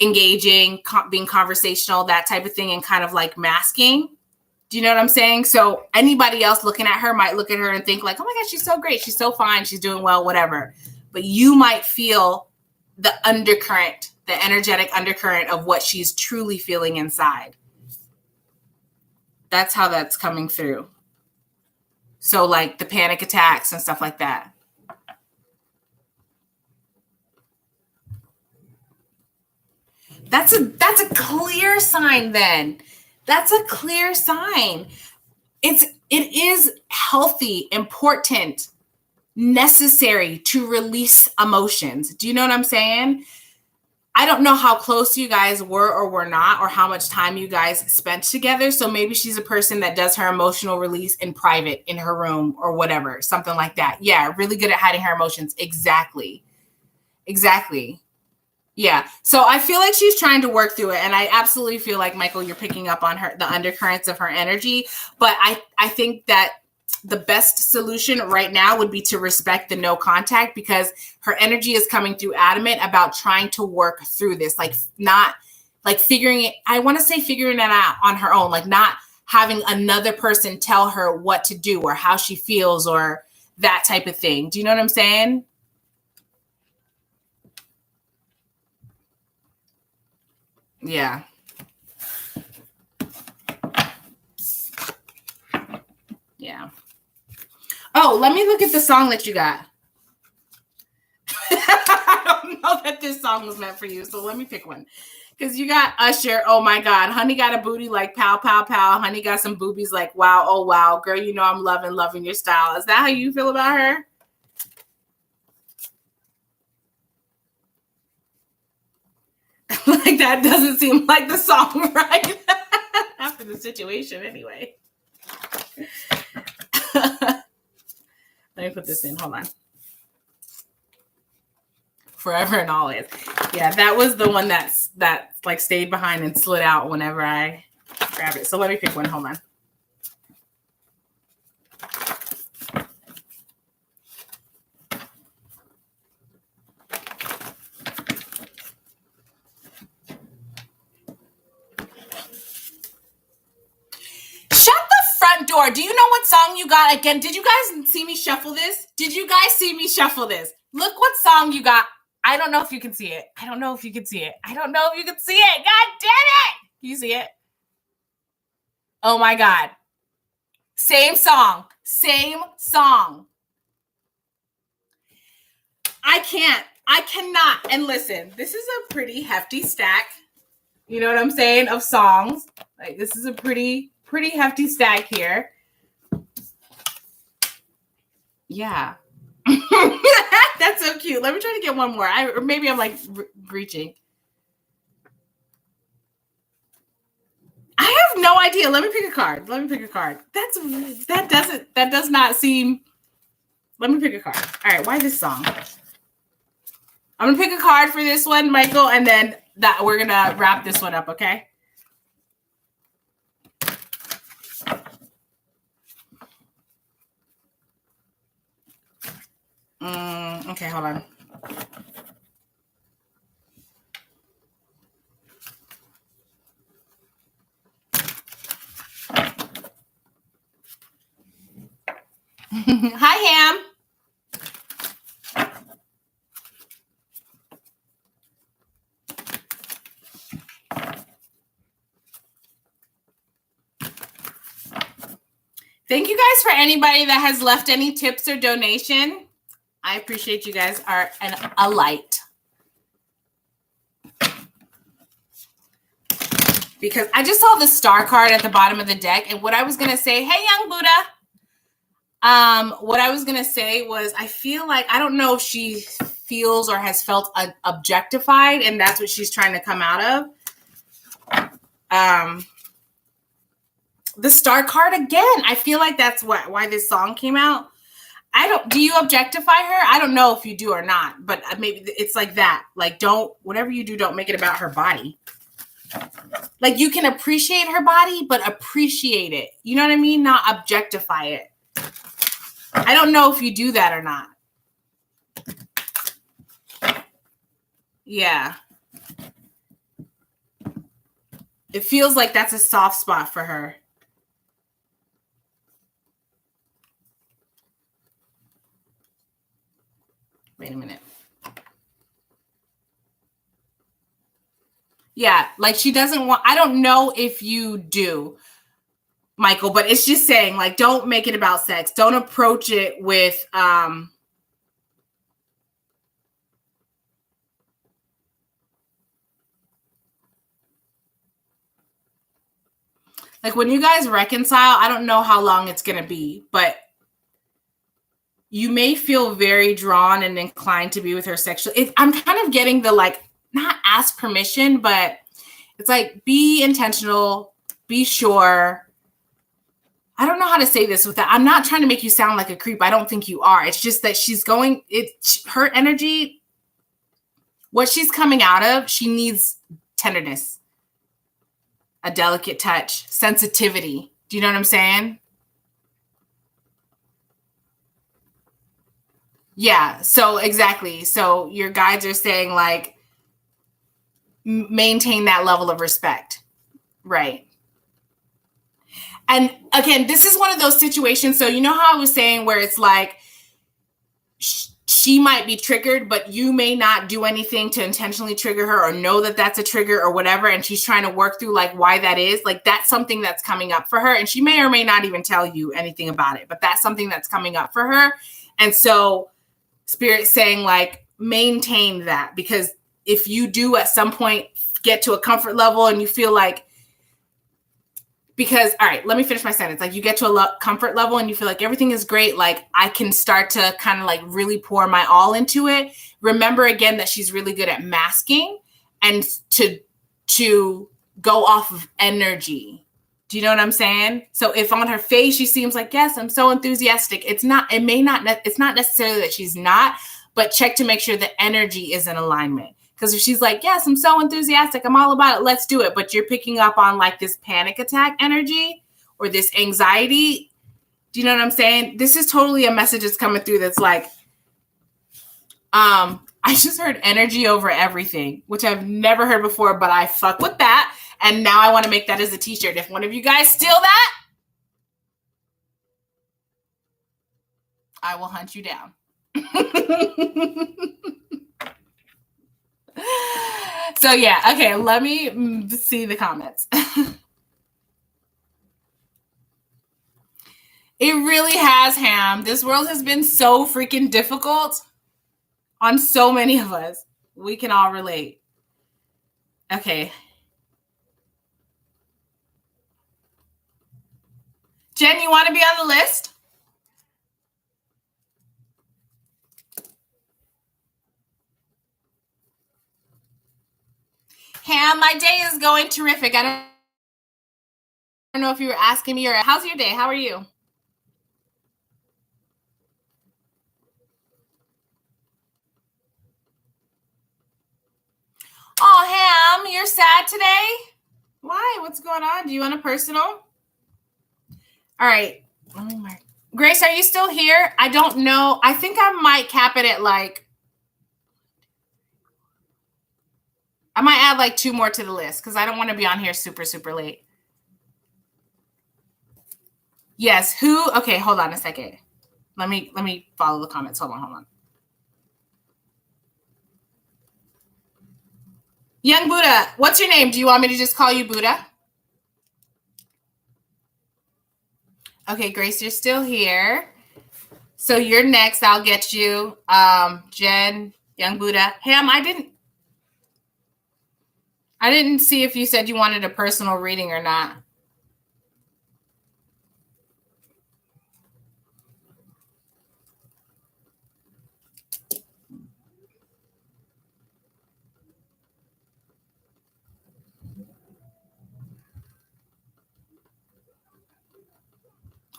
Speaker 1: engaging, being conversational, that type of thing, and kind of like masking. Do you know what I'm saying? So anybody else looking at her might look at her and think like, oh my God, she's so great. She's so fine. She's doing well, whatever. But you might feel the undercurrent, the energetic undercurrent of what she's truly feeling inside. That's how that's coming through. So like the panic attacks and stuff like that. That's a clear sign then. That's a clear sign. It is healthy, important, necessary to release emotions. Do you know what I'm saying? I don't know how close you guys were or were not, or how much time you guys spent together. So maybe she's a person that does her emotional release in private, in her room or whatever, something like that. Yeah, really good at hiding her emotions. Exactly. Yeah. So I feel like she's trying to work through it. And I absolutely feel like, Michael, you're picking up on the undercurrents of her energy. But I think that the best solution right now would be to respect the no contact, because her energy is coming through adamant about trying to work through this, like not like figuring it. I want to say figuring it out on her own, like not having another person tell her what to do or how she feels or that type of thing. Do you know what I'm saying? Yeah. Yeah. Oh, let me look at the song that you got. I don't know that this song was meant for you, so let me pick one. Because you got Usher. Oh my God. Honey got a booty like pow, pow, pow. Honey got some boobies like wow, oh wow. Girl, you know I'm loving your style. Is that how you feel about her? Like that doesn't seem like the song, right? After the situation, anyway. Let me put this in. Hold on. Forever and Always. Yeah, that was the one that like stayed behind and slid out whenever I grabbed it. So let me pick one. Hold on. Door. Do you know what song you got again? Did you guys see me shuffle this? Did you guys see me shuffle this? Look what song you got. I don't know if you can see it. I don't know if you can see it. God damn it. Can you see it? Oh my God. Same song. I cannot. And listen, this is a pretty hefty stack. You know what I'm saying? Of songs. Like this is a pretty hefty stack here. Yeah. That's so cute. Let me try to get one more. Or maybe I'm like reaching. I have no idea. Let me pick a card. That does not seem. Let me pick a card. All right. Why this song? I'm going to pick a card for this one, Michael, and then we're going to wrap this one up, okay? Okay, hold on. Hi, Ham. Thank you guys for anybody that has left any tips or donation. I appreciate you guys are a light. Because I just saw the star card at the bottom of the deck, and what I was going to say, hey, young Buddha. What I was going to say was I feel like, I don't know if she feels or has felt objectified, and that's what she's trying to come out of. The star card again. I feel like that's why this song came out. Do you objectify her? I don't know if you do or not, but maybe it's like that. Like, whatever you do, don't make it about her body. Like, you can appreciate her body, but appreciate it. You know what I mean? Not objectify it. I don't know if you do that or not. Yeah. It feels like that's a soft spot for her. Wait a minute. Yeah, like she doesn't want, I don't know if you do, Michael, but it's just saying, like, don't make it about sex. Don't approach it with, like when you guys reconcile, I don't know how long it's going to be, but you may feel very drawn and inclined to be with her sexually. I'm kind of getting the, like, not ask permission, but it's like, be intentional, be sure. I don't know how to say this with that. I'm not trying to make you sound like a creep. I don't think you are. It's just that her energy, what she's coming out of, she needs tenderness, a delicate touch, sensitivity. Do you know what I'm saying? Yeah. So exactly. So your guides are saying, like, maintain that level of respect. Right. And again, this is one of those situations. So you know how I was saying where it's like, she might be triggered, but you may not do anything to intentionally trigger her or know that that's a trigger or whatever. And she's trying to work through, like, why that is. Like, that's something that's coming up for her. And she may or may not even tell you anything about it, but that's something that's coming up for her. And so Spirit's saying, like, maintain that, because if you do at some point get to a comfort level and you feel like, because, all right, let me finish my sentence. Like, you get to a comfort level and you feel like everything is great. Like, I can start to kind of like really pour my all into it. Remember again that she's really good at masking and to go off of energy. Do you know what I'm saying? So if on her face she seems like, yes, I'm so enthusiastic, it's not necessarily that she's not, but check to make sure the energy is in alignment. Because if she's like, yes, I'm so enthusiastic, I'm all about it, let's do it, but you're picking up on, like, this panic attack energy or this anxiety, do you know what I'm saying? This is totally a message that's coming through that's like, I just heard energy over everything, which I've never heard before, but I fuck with that. And now I want to make that as a t-shirt. If one of you guys steal that, I will hunt you down. So yeah, okay, let me see the comments. It really has, Ham. This world has been so freaking difficult on so many of us. We can all relate. Okay. Jen, you want to be on the list? Ham, my day is going terrific. I don't know if you were asking me or how's your day? How are you? Oh, Ham, you're sad today? Why? What's going on? Do you want a personal? All right. Oh my. Grace, are you still here? I don't know. I think I might cap it at like, I might add like 2 more to the list because I don't want to be on here super, super late. Yes. Who? Okay, hold on a second. Let me follow the comments. Hold on. Young Buddha, what's your name? Do you want me to just call you Buddha? Okay, Grace, you're still here. So you're next. I'll get you. Jen, Young Buddha. Ham, I didn't see if you said you wanted a personal reading or not.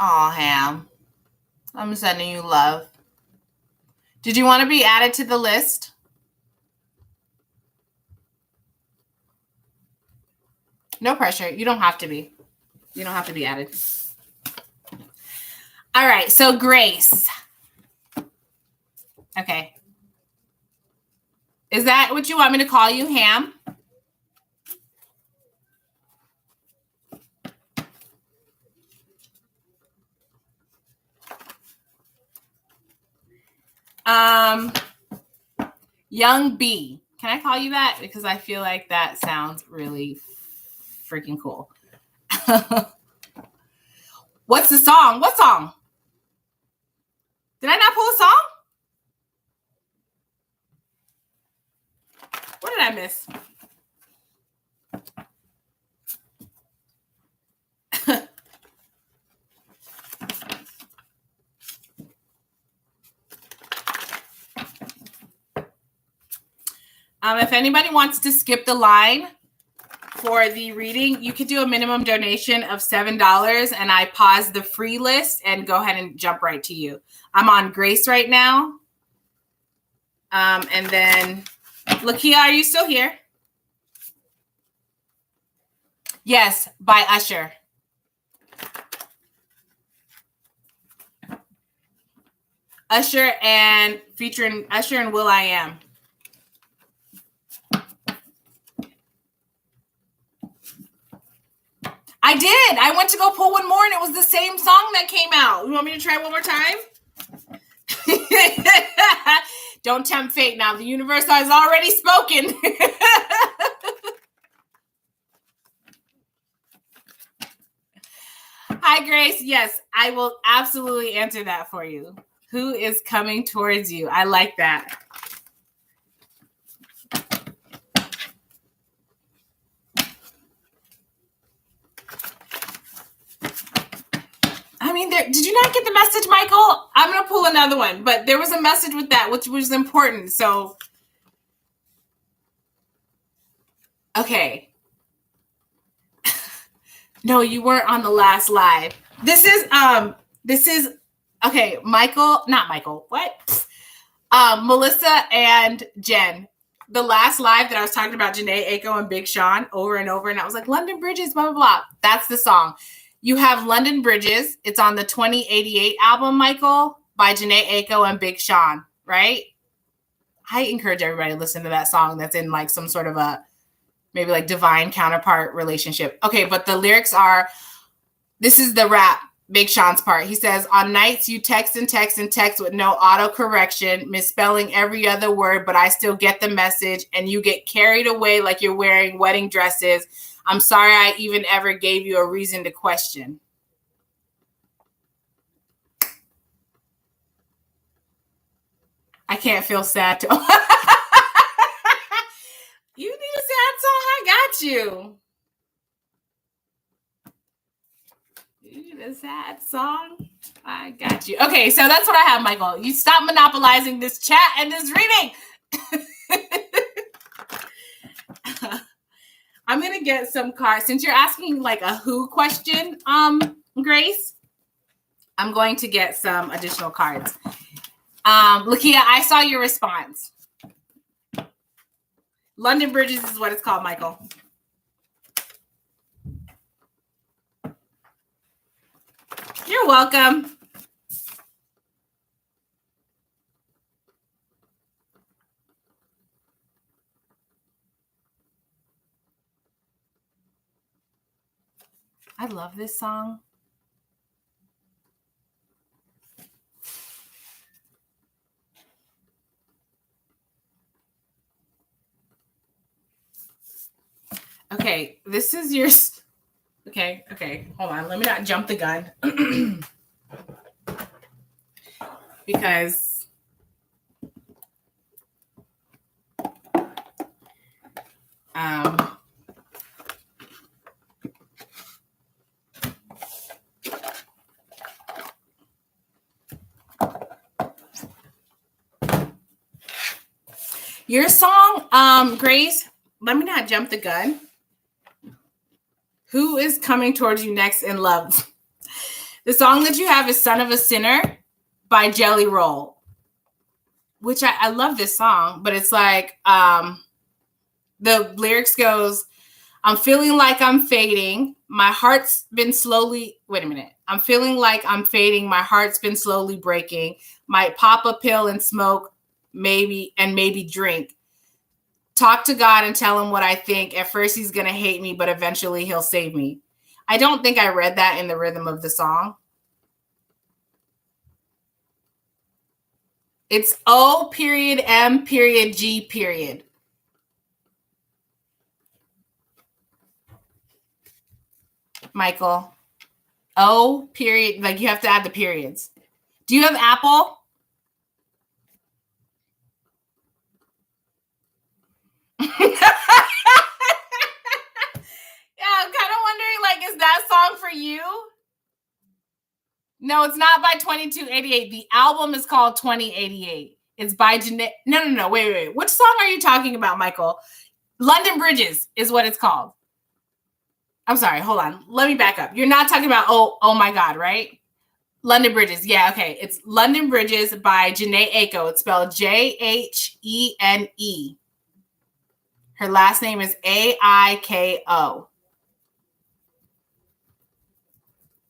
Speaker 1: Aw, Ham. I'm sending you love. Did you want to be added to the list? No pressure. You don't have to be. You don't have to be added. All right. So Grace. Okay. Is that what you want me to call you, Ham? Young B. Can I call you that? Because I feel like that sounds really freaking cool. What's the song? What song? Did I not pull a song? What did I miss? If anybody wants to skip the line for the reading, you could do a minimum donation of $7, and I pause the free list and go ahead and jump right to you. I'm on Grace right now. And then, Lakia, are you still here? Yes, by Usher. Usher and featuring Usher and Will I Am. I did. I went to go pull one more and it was the same song that came out. You want me to try one more time? Don't tempt fate now. The universe has already spoken. Hi, Grace. Yes, I will absolutely answer that for you. Who is coming towards you? I like that. I mean, did you not get the message, Michael? I'm going to pull another one, but there was a message with that, which was important. So, okay. No, you weren't on the last live. This is, okay, not Michael, what? Melissa and Jen. The last live that I was talking about Janae Aiko and Big Sean over and over, and I was like, London Bridges, blah, blah, blah. That's the song. You have London Bridges. It's on the 2088 album, Michael, by Janae Aiko and Big Sean, right? I encourage everybody to listen to that song that's in like some sort of a maybe like divine counterpart relationship. Okay, but the lyrics are, this is the rap, Big Sean's part. He says, on nights you text and text and text with no auto-correction, misspelling every other word, but I still get the message, and you get carried away like you're wearing wedding dresses. I'm sorry I even ever gave you a reason to question. I can't feel sad. You need a sad song? I got you. You need a sad song? I got you. Okay, so that's what I have, Michael. You stop monopolizing this chat and this reading. I'm gonna get some cards. Since you're asking like a who question, Grace, I'm going to get some additional cards. Lakia, I saw your response. London Bridges is what it's called, Michael. You're welcome. I love this song. Okay, this is your... Okay, hold on. Let me not jump the gun. Because... your song, Grace, let me not jump the gun. Who is coming towards you next in love? The song that you have is Son of a Sinner by Jelly Roll, which I love this song, but it's like, the lyrics goes, I'm feeling like I'm fading. My heart's been slowly, wait a minute. I'm feeling like I'm fading. My heart's been slowly breaking. Might pop a pill and smoke, maybe drink. Talk to God and tell him what I think. At first he's going to hate me, but eventually he'll save me. I don't think I read that in the rhythm of the song. It's O.M.G. Michael. O period. Like you have to add the periods. Do you have Apple? Yeah, I'm kind of wondering, like, is that song for you? No, it's not by 2288. The album is called 2088. It's by Jeanette. No. Wait. Which song are you talking about, Michael? London Bridges is what it's called. I'm sorry. Hold on. Let me back up. You're not talking about Oh My God, right? London Bridges. Yeah, okay. It's London Bridges by Jhené Aiko. It's spelled Jhene. Her last name is Aiko.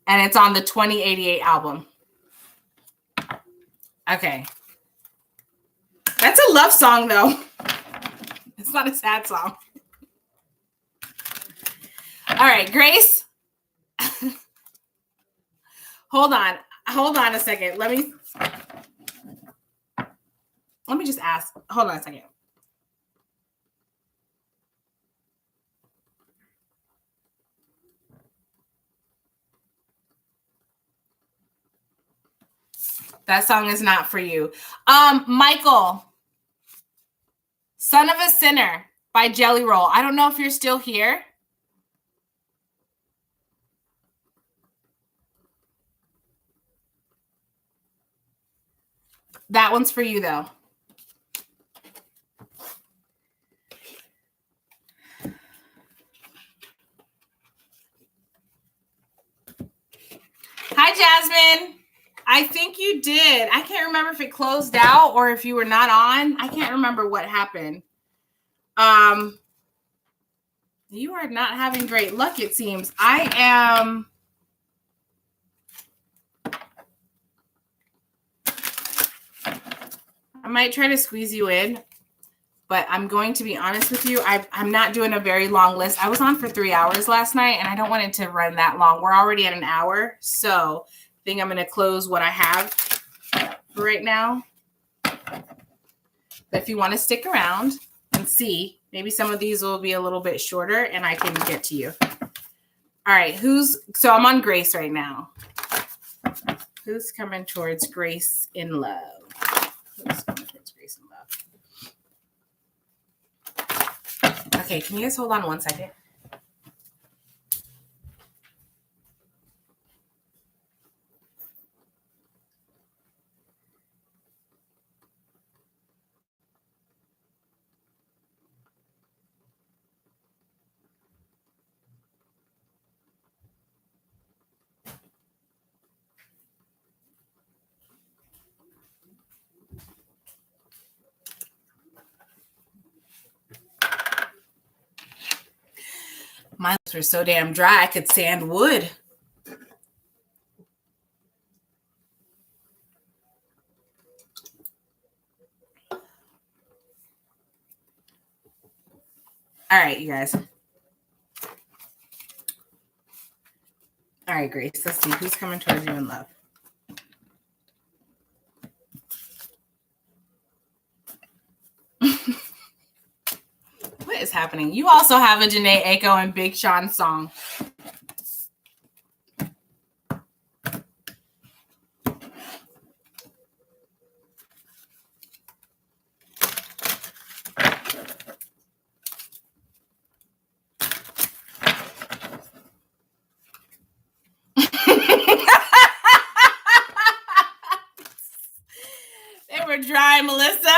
Speaker 1: And it's on the 2088 album. Okay. That's a love song, though. It's not a sad song. All right, Grace. Hold on a second. Let me just ask. Hold on a second. That song is not for you. Michael, Son of a Sinner by Jelly Roll. I don't know if you're still here. That one's for you, though. Hi, Jasmine. I think you did. I can't remember if it closed out or if you were not on. I can't remember what happened. You are not having great luck, it seems. I might try to squeeze you in, but I'm going to be honest with you. I'm not doing a very long list. I was on for 3 hours last night, and I don't want it to run that long. We're already at an hour, so I think I'm going to close what I have for right now. But if you want to stick around and see, maybe some of these will be a little bit shorter, and I can get to you. All right, so I'm on Grace right now. Who's coming towards Grace in love? Who's coming towards Grace in love? Okay, can you guys hold on 1 second? My lips were so damn dry I could sand wood. All right, you guys. All right, Grace. Let's see who's coming towards you in love. What is happening? You also have a Janae Aiko and Big Sean song. They were dry, Melissa.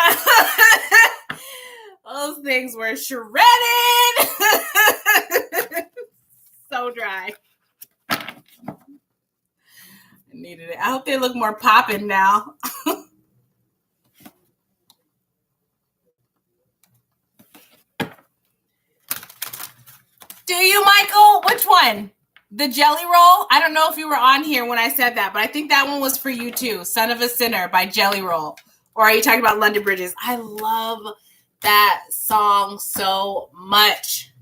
Speaker 1: Those things were shredded. So dry. I needed it. I hope they look more popping now. Do you, Michael? Which one? The jelly roll? I don't know if you were on here when I said that, but I think that one was for you too. Son of a Sinner by Jelly Roll. Or are you talking about London Bridges? I love that song so much.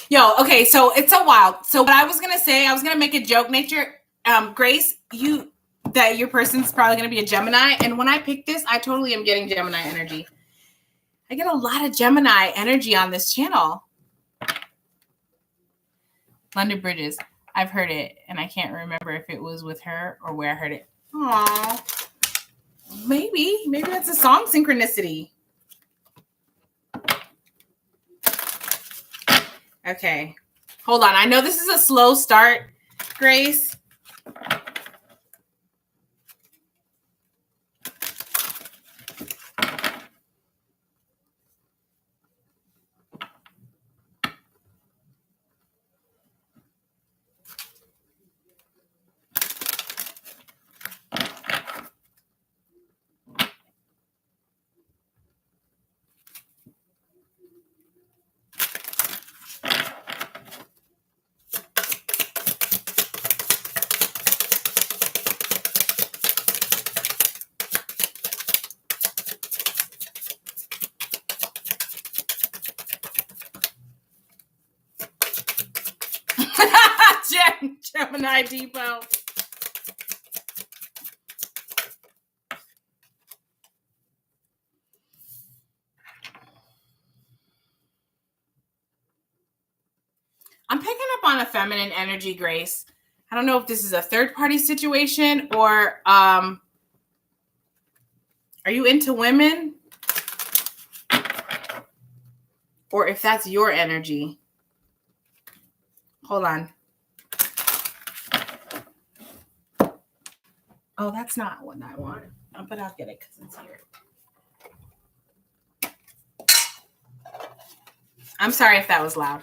Speaker 1: Yo, okay, so it's so wild. So what I was gonna say, I was gonna make a joke, nature. Grace, that your person's probably gonna be a Gemini, and when I picked this, I totally am getting Gemini energy. I get a lot of Gemini energy on this channel. London Bridges. I've heard it, and I can't remember if it was with her or where I heard it. Aw. Maybe that's a song synchronicity. Okay. Hold on. I know this is a slow start, Grace. Gemini Depot. I'm picking up on a feminine energy, Grace. I don't know if this is a third-party situation or are you into women? Or if that's your energy. Hold on. Oh, that's not what I want. But I'll get it because it's here. I'm sorry if that was loud.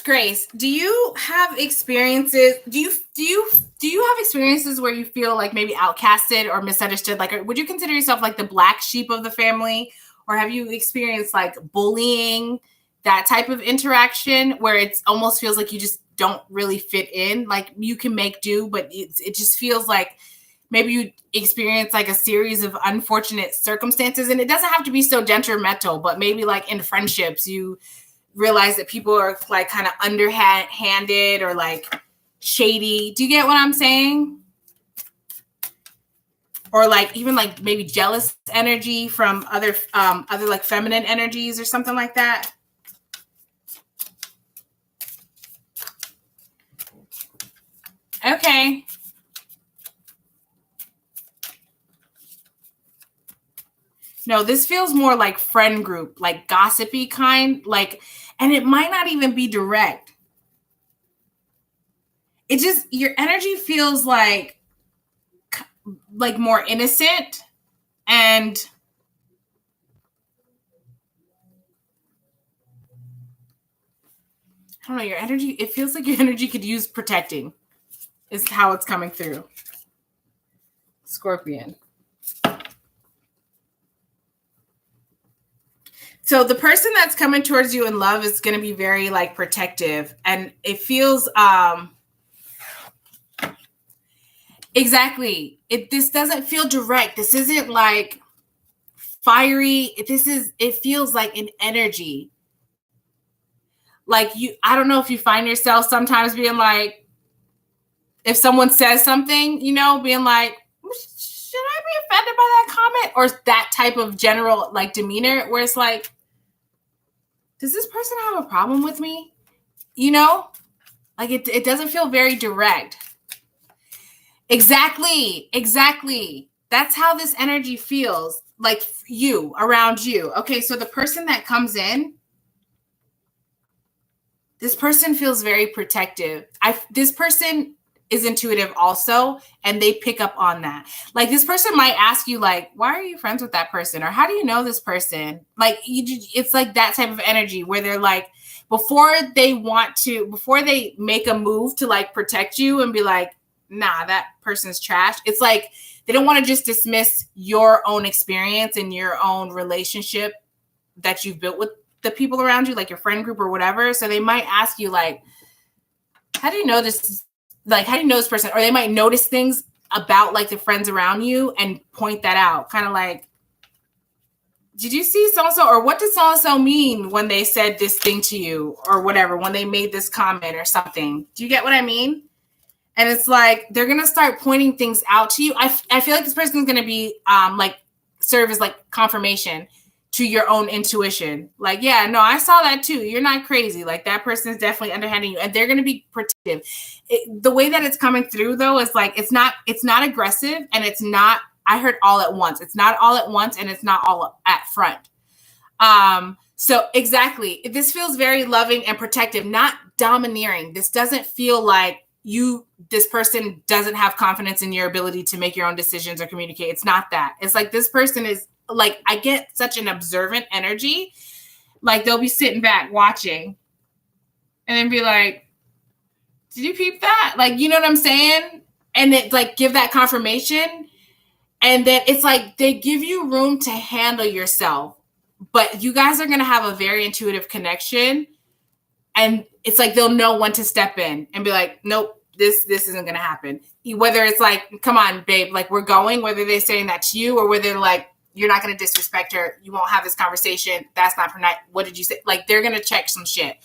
Speaker 1: Grace, do you have experiences? Do you have experiences where you feel like maybe outcasted or misunderstood? Like, would you consider yourself like the black sheep of the family, or have you experienced like bullying, that type of interaction where it almost feels like you just don't really fit in? Like you can make do, but it just feels like maybe you experience like a series of unfortunate circumstances, and it doesn't have to be so detrimental, but maybe like in friendships, you realize that people are like kind of underhanded or like shady. Do you get what I'm saying? Or like even like maybe jealous energy from other like feminine energies or something like that. Okay. No, this feels more like friend group, like gossipy kind, like, and it might not even be direct. It just, your energy feels like more innocent, and I don't know, your energy, it feels like your energy could use protecting is how it's coming through. Scorpion. So the person that's coming towards you in love is going to be very like protective, and it feels exactly. This doesn't feel direct. This isn't like fiery. It feels like an energy. Like I don't know if you find yourself sometimes being like, if someone says something, you know, being like, should I be offended by that comment? Or that type of general like demeanor where it's like, does this person have a problem with me? You know, like it doesn't feel very direct. Exactly. That's how this energy feels like you, around you. Okay, so the person that comes in, this person feels very protective. This person is intuitive also, and they pick up on that. Like this person might ask you like, why are you friends with that person? Or how do you know this person? Like it's like that type of energy where they're like, before they make a move to like protect you and be like, nah, that person's trash. It's like, they don't want to just dismiss your own experience and your own relationship that you've built with the people around you, like your friend group or whatever. So they might ask you like, how do you know this? Like, how do you know this person? Or they might notice things about like the friends around you and point that out. Kind of like, did you see so-and-so? Or what did so-and-so mean when they said this thing to you or whatever, when they made this comment or something? Do you get what I mean? And it's like, they're going to start pointing things out to you. I feel like this person is going to be like serve as like confirmation to your own intuition. Like, yeah, no, I saw that too. You're not crazy. Like that person is definitely underhanding you, and they're going to be protective. The way that it's coming through though, is like, it's not aggressive, and it's not, I heard all at once. It's not all at once, and it's not all at front. So exactly. This feels very loving and protective, not domineering. This doesn't feel like this person doesn't have confidence in your ability to make your own decisions or communicate. It's not that. It's like, this person is like, I get such an observant energy. Like they'll be sitting back watching and then be like, did you peep that? Like, you know what I'm saying? And it like give that confirmation. And then it's like, they give you room to handle yourself, but you guys are going to have a very intuitive connection. And it's like, they'll know when to step in and be like, nope, this isn't going to happen. Whether it's like, come on, babe, like we're going, whether they're saying that to you or whether they're like, you're not going to disrespect her. You won't have this conversation. That's not for night. What did you say? Like, they're going to check some shit.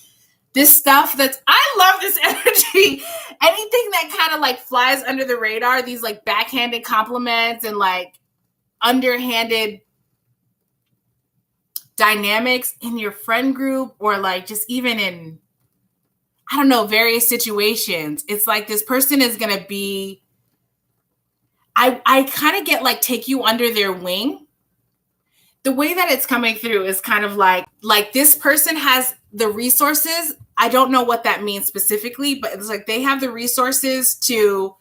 Speaker 1: This stuff I love this energy. Anything that kind of like flies under the radar, these like backhanded compliments and like underhanded dynamics in your friend group, or like just even in, I don't know, various situations. It's like this person is going to be, I kind of get like, take you under their wing. The way that it's coming through is kind of like this person has the resources. I don't know what that means specifically, but it's like they have the resources to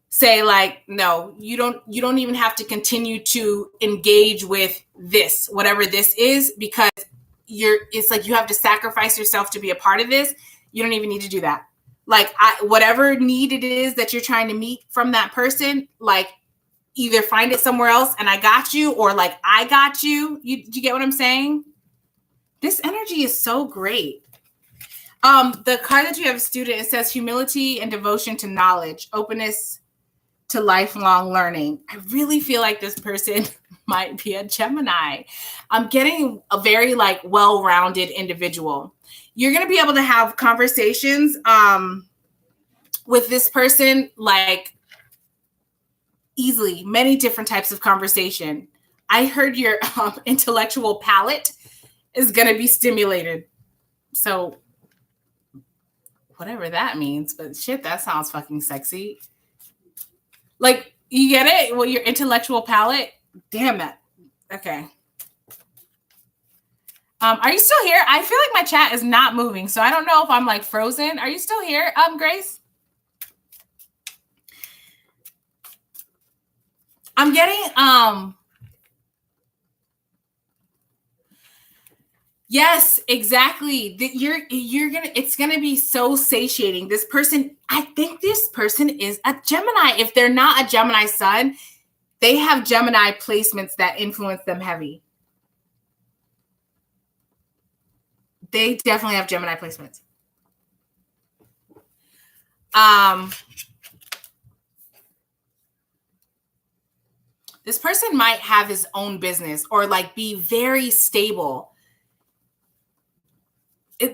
Speaker 1: say like, no, you don't even have to continue to engage with this, whatever this is, because it's like you have to sacrifice yourself to be a part of this. You don't even need to do that. Like whatever need it is that you're trying to meet from that person, like either find it somewhere else and I got you, or like I got you. You get what I'm saying? This energy is so great. The card that you have, student, it says humility and devotion to knowledge, openness to lifelong learning. I really feel like this person might be a Gemini. I'm getting a very like well-rounded individual. You're going to be able to have conversations with this person, like easily, many different types of conversation. I heard your intellectual palate is going to be stimulated. So whatever that means, but shit, that sounds fucking sexy. Like, you get it? Well, your intellectual palate? Damn it. Okay. Are you still here? I feel like my chat is not moving, so I don't know if I'm like frozen. Are you still here, Grace? I'm getting yes, exactly. It's gonna be so satiating. This person, I think this person is a Gemini. If they're not a Gemini sun, they have Gemini placements that influence them heavy. They definitely have Gemini placements. This person might have his own business or like be very stable.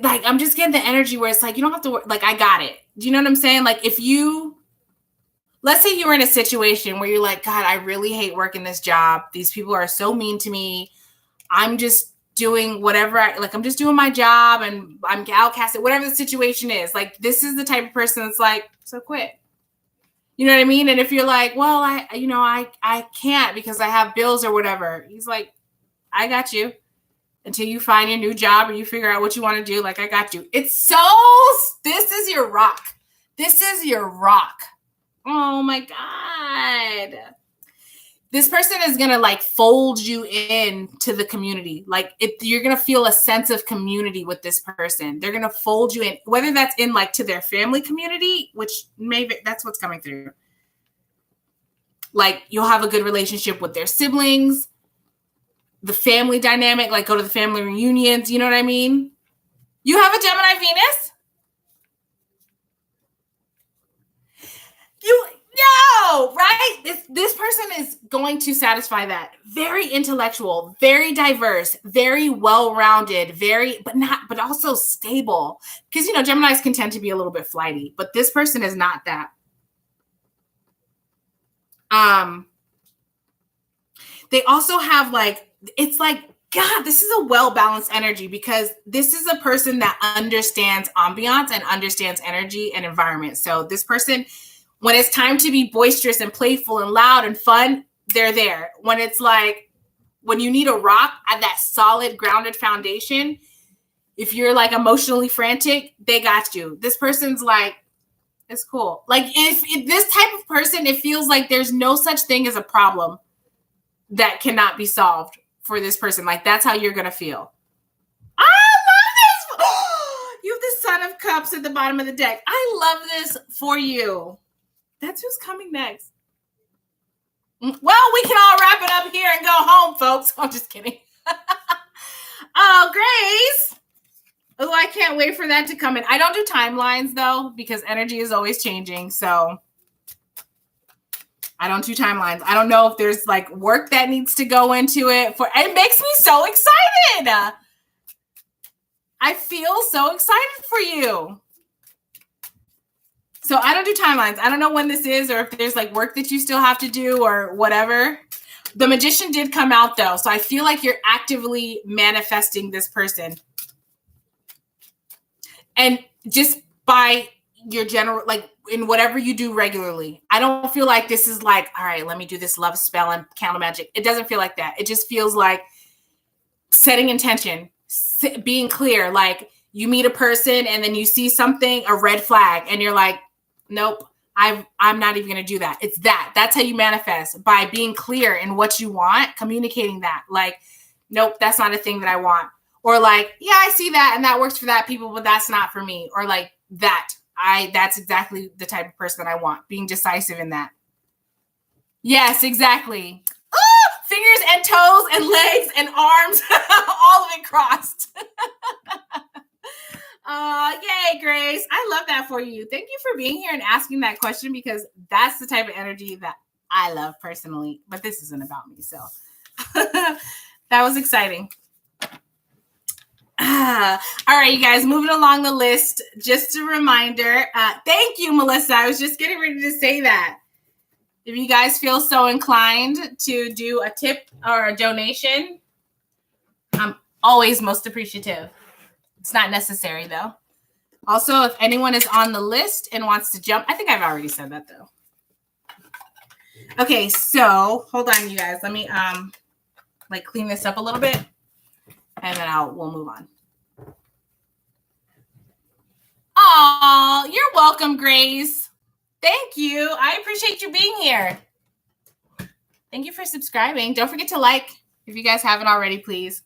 Speaker 1: Like, I'm just getting the energy where it's like, you don't have to work. Like, I got it. Do you know what I'm saying? Like, let's say you were in a situation where you're like, God, I really hate working this job. These people are so mean to me. I'm just doing whatever I'm just doing my job and I'm outcasted, whatever the situation is. Like, this is the type of person that's like, so quit. You know what I mean? And if you're like, well, I can't because I have bills or whatever. He's like, I got you. Until you find your new job or you figure out what you want to do, like, I got you. This is your rock. This is your rock. Oh my God. This person is going to like fold you in to the community. Like, you're going to feel a sense of community with this person. They're going to fold you in, whether that's in like to their family community, which maybe that's what's coming through. Like, you'll have a good relationship with their siblings. The family dynamic, like go to the family reunions. You know what I mean? You have a Gemini Venus? Right? This person is going to satisfy that. Very intellectual, very diverse, very well-rounded, but also stable. Because, Geminis can tend to be a little bit flighty, but this person is not that. They also have it's like, God, this is a well-balanced energy because this is a person that understands ambiance and understands energy and environment. So this person, when it's time to be boisterous and playful and loud and fun, they're there. When it's like, when you need a rock at that solid, grounded foundation, if you're like emotionally frantic, they got you. This person's like, it's cool. Like, if this type of person, it feels like there's no such thing as a problem that cannot be solved for this person. Like, that's how you're going to feel. I love this. You have the Son of Cups at the bottom of the deck. I love this for you. That's who's coming next. Well, we can all wrap it up here and go home, folks. I'm just kidding. Oh, Grace. Oh, I can't wait for that to come in. I don't do timelines, though, because energy is always changing. So I don't do timelines. I don't know if there's like work that needs to go into it. It makes me so excited. I feel so excited for you. So I don't do timelines. I don't know when this is or if there's like work that you still have to do or whatever. The Magician did come out though. So I feel like you're actively manifesting this person. And just by your general, like in whatever you do regularly, I don't feel like this is like, all right, let me do this love spell and candle magic. It doesn't feel like that. It just feels like setting intention, being clear. Like you meet a person and then you see something, a red flag, and you're like, nope, I'm not even going to do that. It's that. That's how you manifest, by being clear in what you want, communicating that. Like, nope, that's not a thing that I want. Or like, yeah, I see that and that works for that people, but that's not for me. Or like that's exactly the type of person that I want, being decisive in that. Yes, exactly. Fingers and toes and legs and arms, all of it crossed. Yay, Grace. I love that for you. Thank you for being here and asking that question, because that's the type of energy that I love personally. But this isn't about me, so that was exciting. All right, you guys, moving along the list. Just a reminder. Thank you, Melissa. I was just getting ready to say that. If you guys feel so inclined to do a tip or a donation, I'm always most appreciative. It's not necessary, though. Also, if anyone is on the list and wants to jump, I think I've already said that, though. Okay, so hold on, you guys. Let me clean this up a little bit, and then we'll move on. Oh, you're welcome, Grace. Thank you. I appreciate you being here. Thank you for subscribing. Don't forget to like if you guys haven't already, please.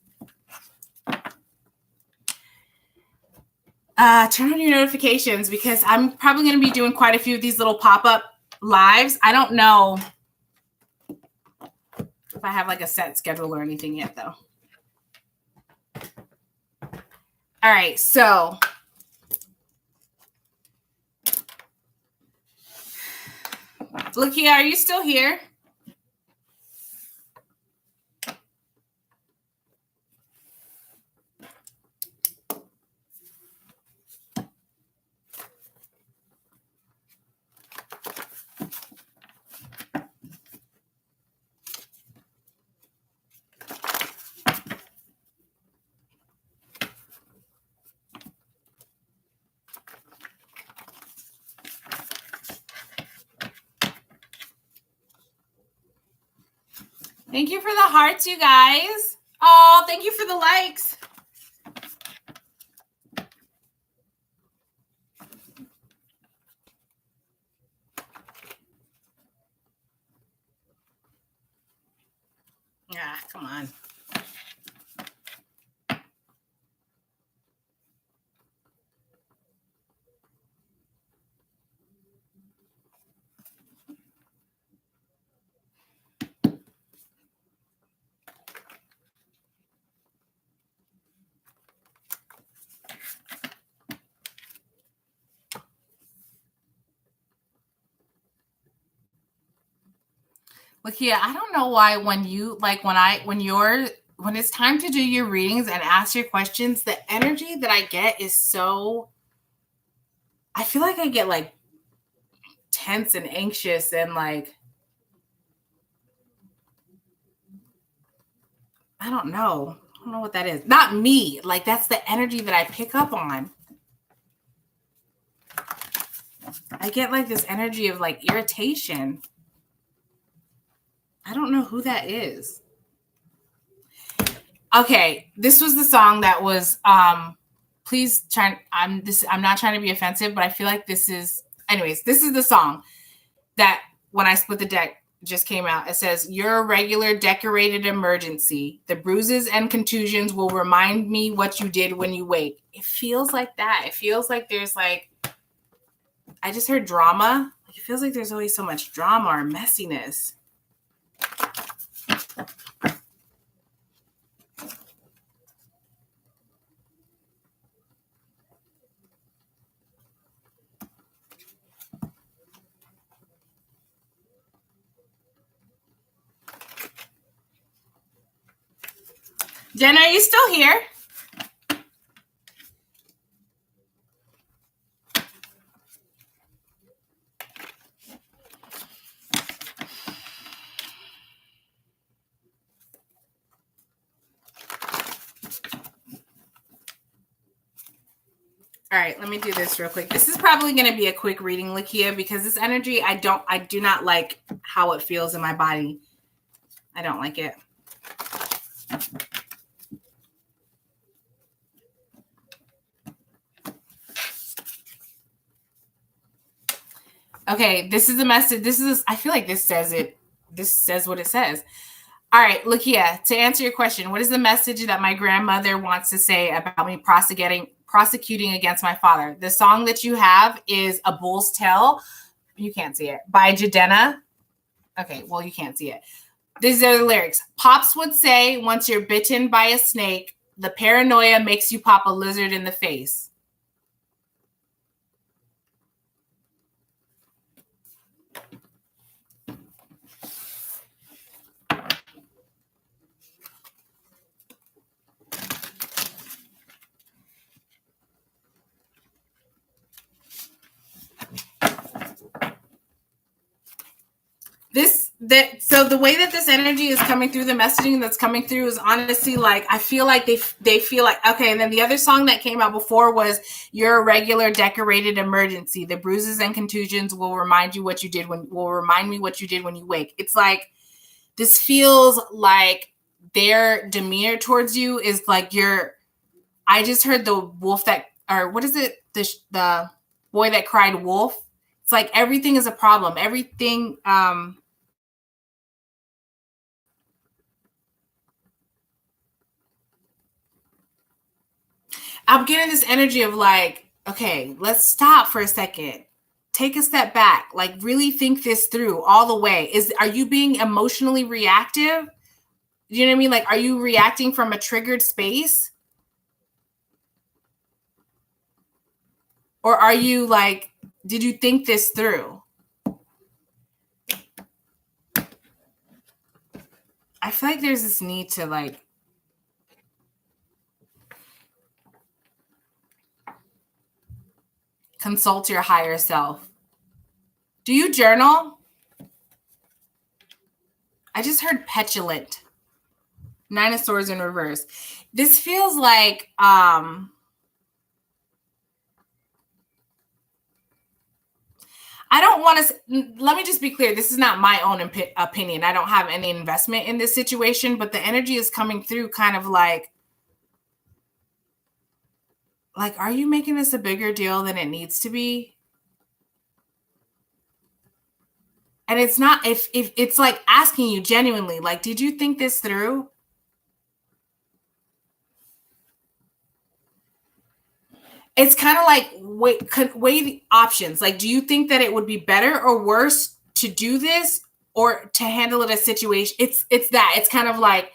Speaker 1: Turn on your notifications, because I'm probably going to be doing quite a few of these little pop-up lives. I don't know if I have like a set schedule or anything yet, though. All right, so Lakia, are you still here? Thank you for the hearts, you guys. Oh, thank you for the likes. Yeah, come on. Lakia, I don't know why when it's time to do your readings and ask your questions, the energy that I get is so, I feel like I get like tense and anxious and like, I don't know what that is. Not me. Like, that's the energy that I pick up on. I get like this energy of like irritation. I don't know who that is. Okay, this was the song that was please try. I'm not trying to be offensive, but I feel like this is the song that when I split the deck just came out. It says, "You're a regular decorated emergency. The bruises and contusions will remind me what you did when you wake." It feels like that. It feels like there's like, I just heard drama. It feels like there's always so much drama or messiness. Jen, are you still here? All right, let me do this real quick. This is probably going to be a quick reading, Lakia, because this energy, I do not like how it feels in my body. I don't like it. Okay, this is the message. I feel like this says it. This says what it says. All right, Lakia, to answer your question, what is the message that my grandmother wants to say about me prosecuting against my father? The song that you have is A Bull's Tale. You can't see it. By Jadena. Okay, well, you can't see it. These are the lyrics. Pops would say, once you're bitten by a snake, the paranoia makes you pop a lizard in the face. So the way that this energy is coming through, the messaging that's coming through is honestly like, I feel like they feel like, okay. And then the other song that came out before was "You're a Regular Decorated Emergency. The bruises and contusions will remind me what you did when you wake." It's like, this feels like their demeanor towards you is like I just heard the wolf that, or what is it? The boy that cried wolf. It's like everything is a problem. Everything, I'm getting this energy of like, okay, let's stop for a second. Take a step back. Like, really think this through all the way. Are you being emotionally reactive? You know what I mean? Like, are you reacting from a triggered space? Or are you like, did you think this through? I feel like there's this need to like consult your higher self. Do you journal? I just heard petulant. 9 of Swords in reverse. This feels like I don't want to, let me just be clear. This is not my own opinion. I don't have any investment in this situation, but the energy is coming through kind of like, are you making this a bigger deal than it needs to be? And it's not, if it's like asking you genuinely, like, did you think this through? It's kind of like weigh the options. Like, do you think that it would be better or worse to do this or to handle it a situation? It's that. It's kind of like,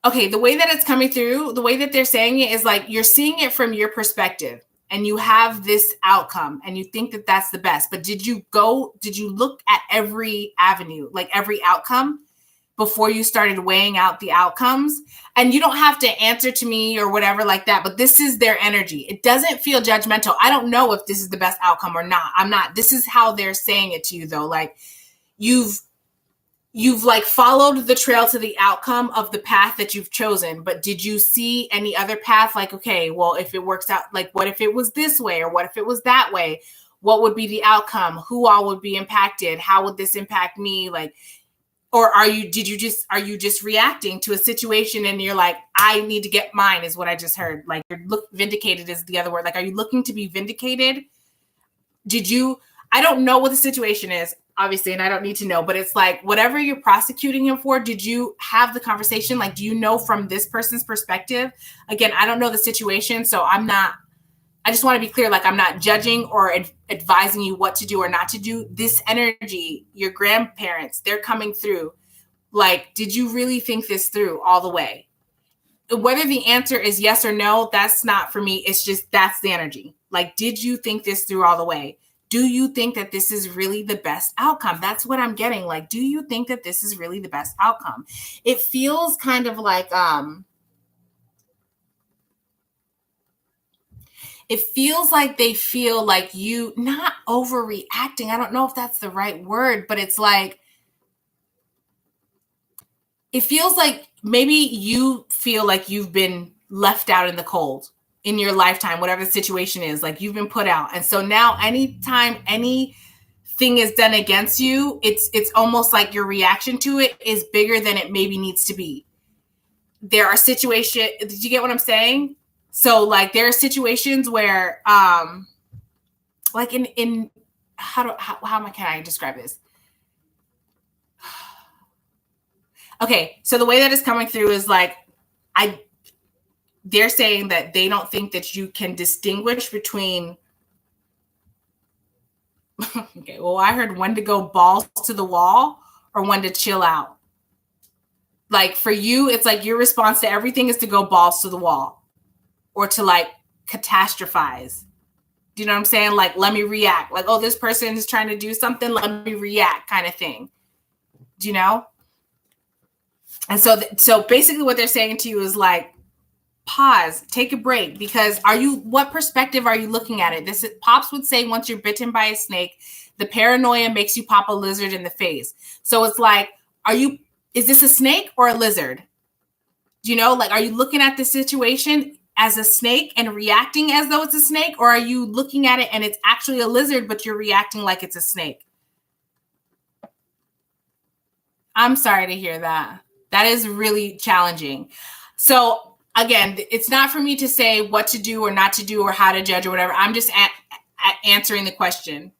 Speaker 1: okay, the way that it's coming through, the way that they're saying it is like, you're seeing it from your perspective and you have this outcome and you think that that's the best. But did you look at every avenue, like every outcome, before you started weighing out the outcomes? And you don't have to answer to me or whatever like that, but this is their energy. It doesn't feel judgmental. I don't know if this is the best outcome or not. I'm not. This is how they're saying it to you, though. Like, you've like followed the trail to the outcome of the path that you've chosen, but did you see any other path? Like, okay, well, if it works out, like, what if it was this way, or what if it was that way? What would be the outcome? Who all would be impacted? How would this impact me? Like, or are you just reacting to a situation and you're like, I need to get mine, is what I just heard. Like, vindicated is the other word. Like, are you looking to be vindicated? I don't know what the situation is, obviously, and I don't need to know, but it's like, whatever you're prosecuting him for, did you have the conversation? Like, do you know from this person's perspective? Again, I don't know the situation, so I just want to be clear, like, I'm not judging or advising you what to do or not to do. This energy, your grandparents, they're coming through. Like, did you really think this through all the way? Whether the answer is yes or no, that's not for me. It's just, that's the energy. Like, did you think this through all the way? Do you think that this is really the best outcome? That's what I'm getting. Like, do you think that this is really the best outcome? It feels kind of like, it feels like they feel like you not overreacting. I don't know if that's the right word, but it's like, it feels like maybe you feel like you've been left out in the cold in your lifetime, whatever the situation is, like you've been put out. And so now anytime anything is done against you, it's almost like your reaction to it is bigger than it maybe needs to be. There are situations, did you get what I'm saying? So like there are situations where like in how can I describe this? Okay, so the way that it's coming through is like, they're saying that they don't think that you can distinguish between Okay, well, I heard when to go balls to the wall or when to chill out. Like for you, it's like your response to everything is to go balls to the wall or to like catastrophize. Do you know what I'm saying? Like, let me react. Like, oh, this person is trying to do something. Let me react, kind of thing. Do you know? And so basically, what they're saying to you is like, pause, take a break, because what perspective are you looking at it? Pops would say, once you're bitten by a snake, the paranoia makes you pop a lizard in the face. So it's like, is this a snake or a lizard? Do you know? Like, are you looking at the situation as a snake and reacting as though it's a snake, or are you looking at it and it's actually a lizard, but you're reacting like it's a snake? I'm sorry to hear that. That is really challenging. So again, it's not for me to say what to do or not to do or how to judge or whatever. I'm just answering the question.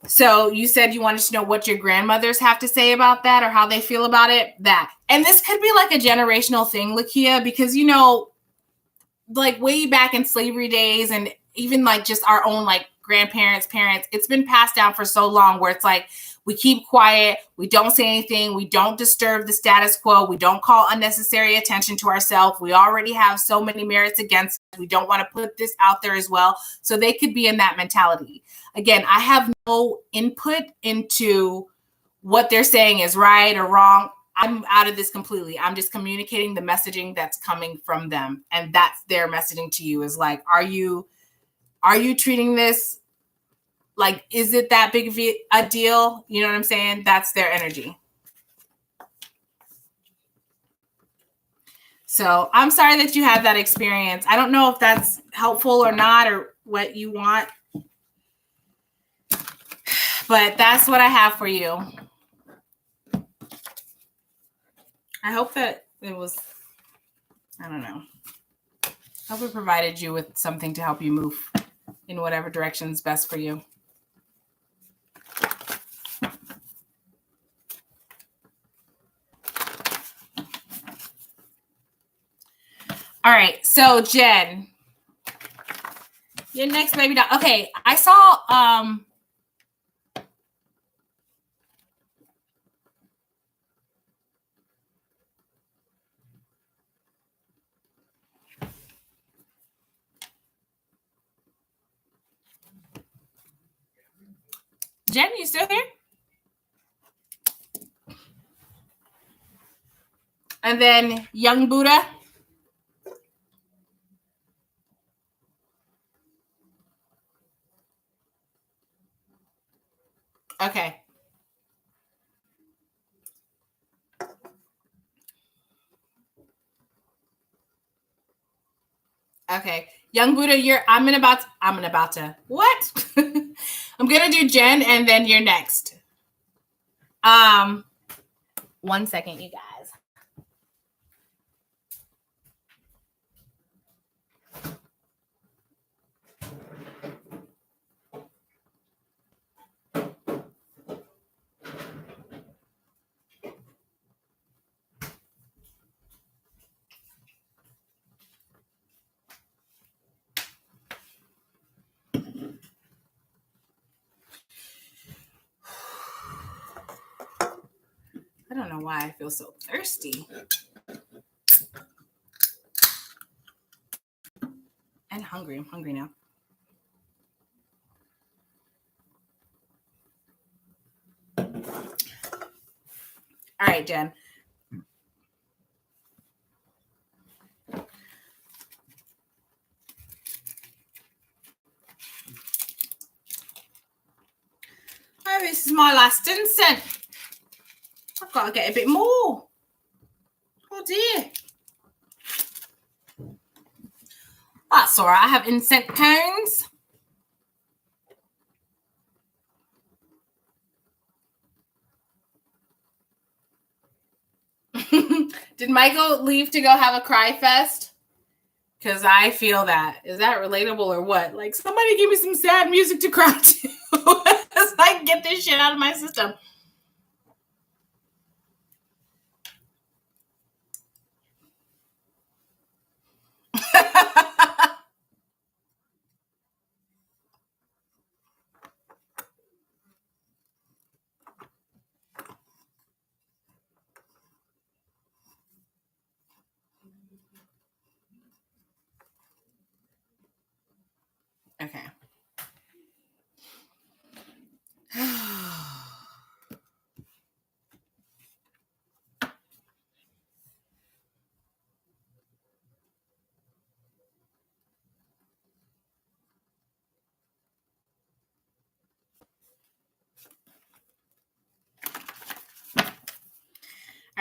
Speaker 1: So you said you wanted to know what your grandmothers have to say about that or how they feel about it. And this could be like a generational thing, Lakia, because, you know, like way back in slavery days and even like just our own like grandparents, parents, it's been passed down for so long where it's like, we keep quiet. We don't say anything. We don't disturb the status quo. We don't call unnecessary attention to ourselves. We already have so many merits against us. We don't want to put this out there as well. So they could be in that mentality. Again, I have no input into what they're saying is right or wrong. I'm out of this completely. I'm just communicating the messaging that's coming from them. And that's their messaging to you is like, are you treating this like, is it that big of a deal? You know what I'm saying? That's their energy. So I'm sorry that you had that experience. I don't know if that's helpful or not or what you want, but that's what I have for you. I hope that it was, I don't know. I hope it provided you with something to help you move in whatever direction is best for you. All right, so Jen, your next baby doll. Okay, I saw Jen, you still here? And then young Buddha. Okay. Okay. Young Buddha, I'm about to what? I'm gonna do Jen and then you're next. 1 second, you guys. I don't know why I feel so thirsty. And hungry. I'm hungry now. All right, Jen. Oh, this is my last incense. I've got to get a bit more. Oh dear. That's all right. I have incense cones. Did Michael leave to go have a cry fest? Because I feel that. Is that relatable or what? Like, somebody give me some sad music to cry to so I can get this shit out of my system.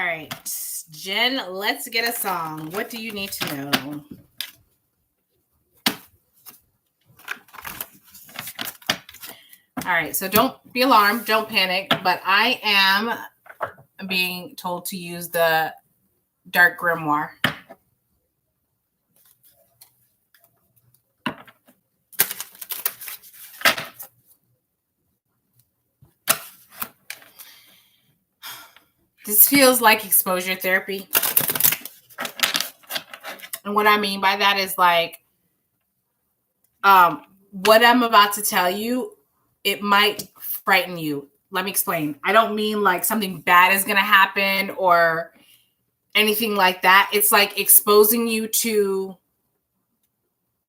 Speaker 1: All right, Jen, let's get a song. What do you need to know? All right, so don't be alarmed, don't panic, but I am being told to use the Dark Grimoire. This feels like exposure therapy. And what I mean by that is like, what I'm about to tell you, it might frighten you. Let me explain. I don't mean like something bad is going to happen or anything like that. It's like exposing you to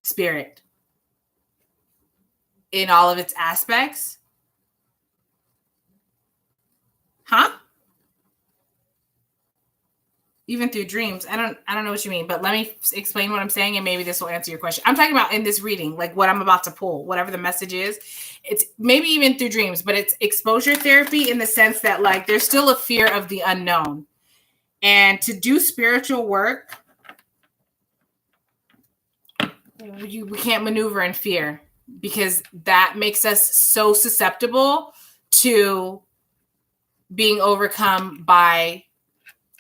Speaker 1: spirit in all of its aspects. Huh? Even through dreams. I don't know what you mean, but let me explain what I'm saying and maybe this will answer your question. I'm talking about in this reading, like what I'm about to pull, whatever the message is. It's maybe even through dreams, but it's exposure therapy in the sense that like there's still a fear of the unknown. And to do spiritual work, we can't maneuver in fear because that makes us so susceptible to being overcome by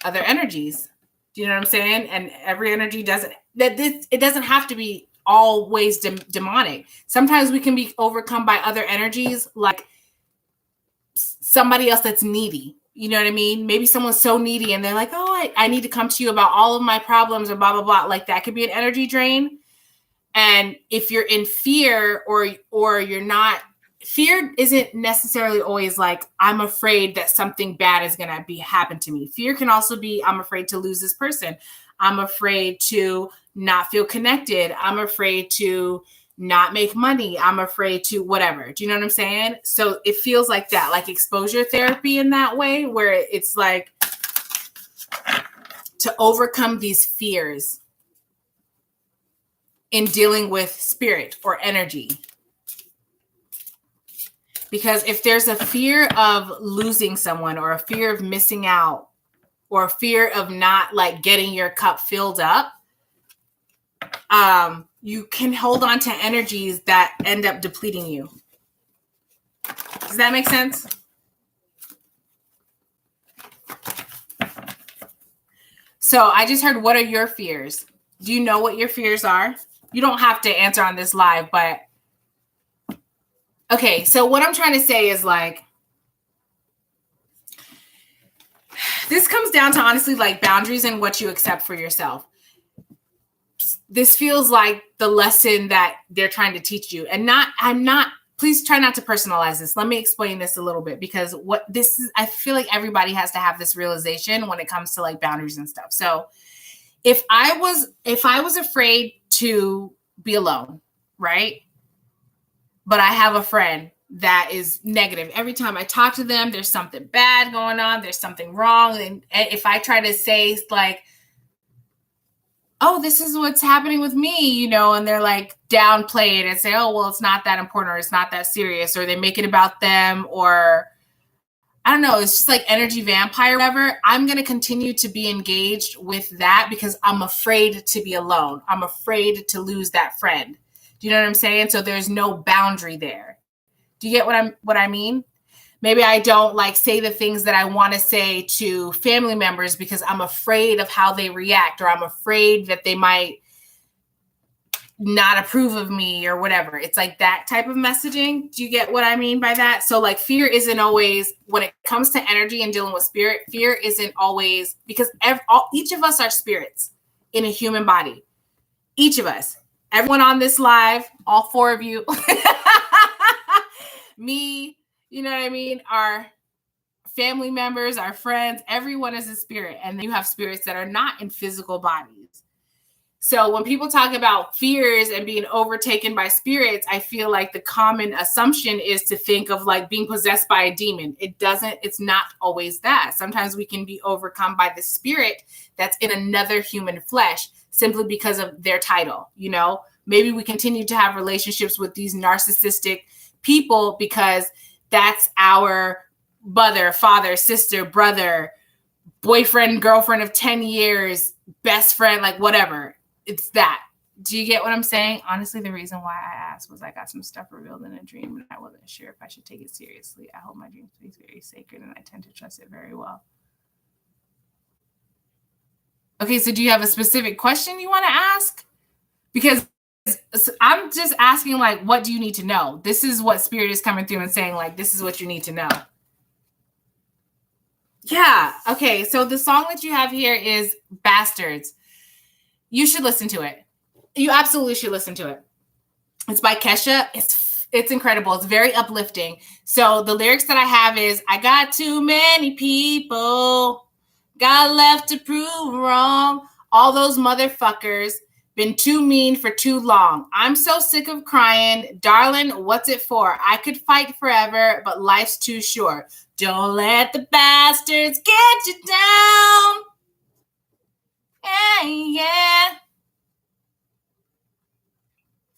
Speaker 1: other energies. Do you know what I'm saying? And every energy doesn't, it doesn't have to be always demonic. Sometimes we can be overcome by other energies, like somebody else that's needy. You know what I mean? Maybe someone's so needy and they're like, oh, I need to come to you about all of my problems or blah, blah, blah. Like that could be an energy drain. And if you're in fear or you're not, fear isn't necessarily always like, I'm afraid that something bad is going to happen to me. Fear can also be, I'm afraid to lose this person. I'm afraid to not feel connected. I'm afraid to not make money. I'm afraid to whatever. Do you know what I'm saying? So it feels like that, like exposure therapy in that way, where it's like to overcome these fears in dealing with spirit or energy. Because if there's a fear of losing someone or a fear of missing out or a fear of not like getting your cup filled up, you can hold on to energies that end up depleting you. Does that make sense? So I just heard, what are your fears? Do you know what your fears are? You don't have to answer on this live, but okay. So what I'm trying to say is like, this comes down to honestly like boundaries and what you accept for yourself. This feels like the lesson that they're trying to teach you. And please try not to personalize this. Let me explain this a little bit because what this is, I feel like everybody has to have this realization when it comes to like boundaries and stuff. So if I was afraid to be alone, right? But I have a friend that is negative. Every time I talk to them, there's something bad going on. There's something wrong. And if I try to say like, oh, this is what's happening with me, you know, and they're like downplay it and say, oh, well, it's not that important or it's not that serious, or they make it about them, or I don't know, it's just like energy vampire, whatever. I'm going to continue to be engaged with that because I'm afraid to be alone. I'm afraid to lose that friend. Do you know what I'm saying? So there's no boundary there. Do you get what I mean? Maybe I don't like say the things that I want to say to family members because I'm afraid of how they react, or I'm afraid that they might not approve of me or whatever. It's like that type of messaging. Do you get what I mean by that? So like fear isn't always, when it comes to energy and dealing with spirit, fear isn't always, because each of us are spirits in a human body. Each of us, everyone on this live, all four of you, me, you know what I mean? Our family members, our friends, everyone is a spirit. And then you have spirits that are not in physical bodies. So when people talk about fears and being overtaken by spirits, I feel like the common assumption is to think of like being possessed by a demon. It's not always that. Sometimes we can be overcome by the spirit that's in another human flesh simply because of their title. You know, maybe we continue to have relationships with these narcissistic people because that's our mother, father, sister, brother, boyfriend, girlfriend of 10 years, best friend, like whatever. It's that. Do you get what I'm saying? Honestly, the reason why I asked was I got some stuff revealed in a dream and I wasn't sure if I should take it seriously. I hold my dreams to be very sacred and I tend to trust it very well. Okay, so do you have a specific question you want to ask? Because I'm just asking, like, what do you need to know? This is what Spirit is coming through and saying, like, this is what you need to know. Yeah. Okay. So the song that you have here is Bastards. You should listen to it. You absolutely should listen to it. It's by Kesha. It's incredible. It's very uplifting. So the lyrics that I have is, I got too many people, got left to prove wrong. All those motherfuckers been too mean for too long. I'm so sick of crying. Darling, what's it for? I could fight forever, but life's too short. Don't let the bastards get you down. Yeah.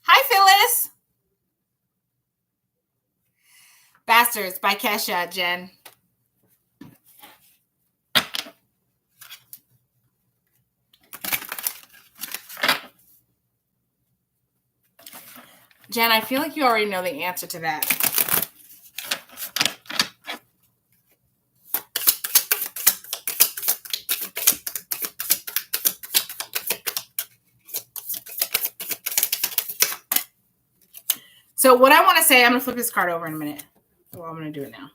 Speaker 1: Hi, Phyllis. Bastards by Kesha, Jen. Jen, I feel like you already know the answer to that. So what I want to say, I'm going to flip this card over in a minute. Well, I'm going to do it now.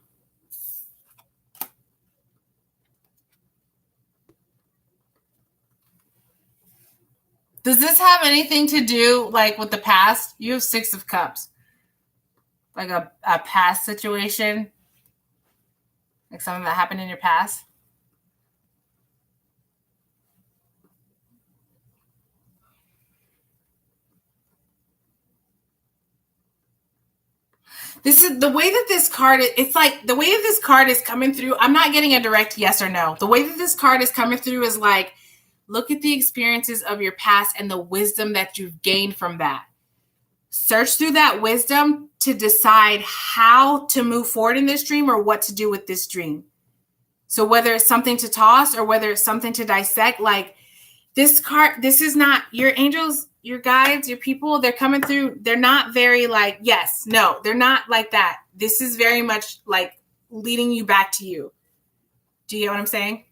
Speaker 1: Does this have anything to do, like, with the past? You have 6 of Cups. Like a past situation? Like something that happened in your past? This is the way that this card, it's like the way that this card is coming through. I'm not getting a direct yes or no. The way that this card is coming through is like, look at the experiences of your past and the wisdom that you've gained from that. Search through that wisdom to decide how to move forward in this dream or what to do with this dream. So whether it's something to toss or whether it's something to dissect, like this card, this is not your angels, your guides, your people, they're coming through. They're not very like, yes, no, they're not like that. This is very much like leading you back to you. Do you get what I'm saying?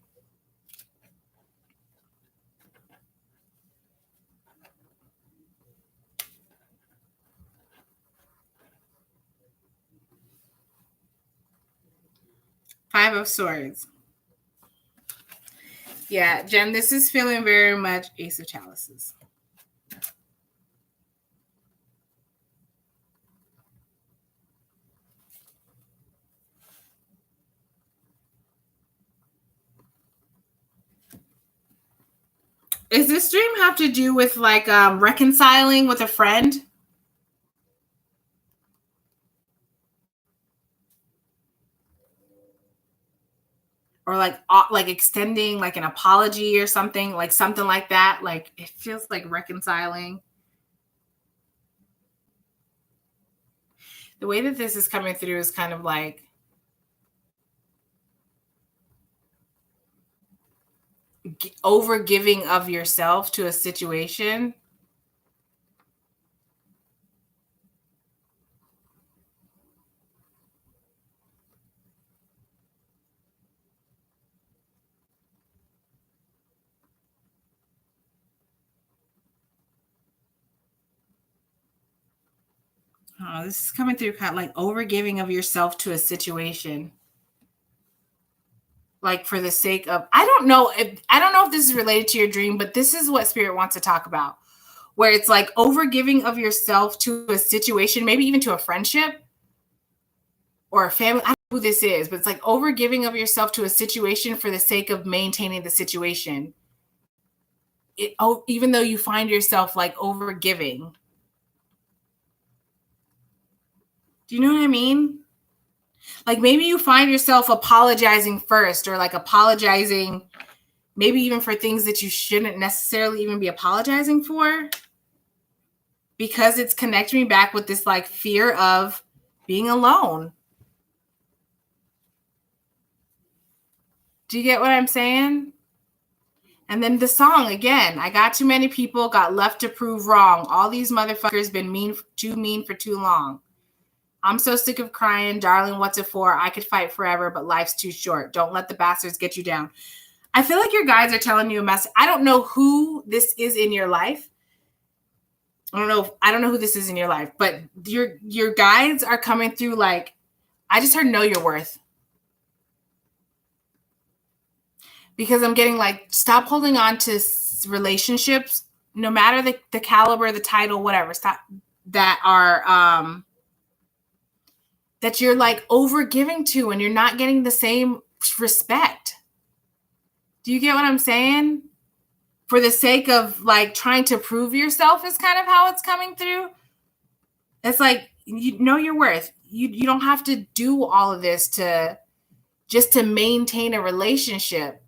Speaker 1: Five of Swords. Yeah, Jen, this is feeling very much Ace of Chalices. Does this dream have to do with like reconciling with a friend? Or like extending like an apology or something like that. Like it feels like reconciling. The way that this is coming through is kind of like over giving of yourself to a situation. Oh, this is coming through kind of like over giving of yourself to a situation. Like for the sake of, I don't know if this is related to your dream, but this is what Spirit wants to talk about, where it's like over giving of yourself to a situation, maybe even to a friendship or a family. I don't know who this is, but it's like over giving of yourself to a situation for the sake of maintaining the situation. Even though you find yourself like over giving. Do you know what I mean? Like maybe you find yourself apologizing first or like apologizing maybe even for things that you shouldn't necessarily even be apologizing for, because it's connecting me back with this like fear of being alone. Do you get what I'm saying? And then the song again, I got too many people, got left to prove wrong. All these motherfuckers been mean for too long. I'm so sick of crying, darling, what's it for? I could fight forever, but life's too short. Don't let the bastards get you down. I feel like your guides are telling you a message. I don't know who this is in your life. I don't know who this is in your life, but your guides are coming through like, I just heard know your worth. Because I'm getting like, stop holding on to relationships, no matter the caliber, the title, whatever, stop, that are, that you're like over giving to and you're not getting the same respect. Do you get what I'm saying? For the sake of like trying to prove yourself is kind of how it's coming through. It's like, you know your worth. You don't have to do all of this to maintain a relationship.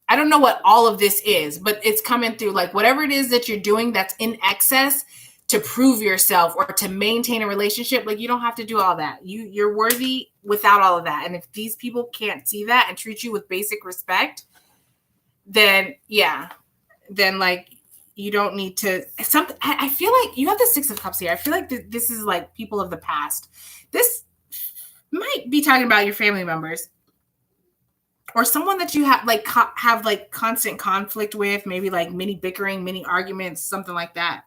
Speaker 1: I don't know what all of this is, but it's coming through like whatever it is that you're doing that's in excess to prove yourself or to maintain a relationship. Like you don't have to do all that. You're worthy without all of that. And if these people can't see that and treat you with basic respect, then like you don't need to something. I feel like you have the 6 of Cups here. I feel like this is like people of the past. This might be talking about your family members or someone that you have like constant conflict with, maybe like mini bickering, mini arguments, something like that.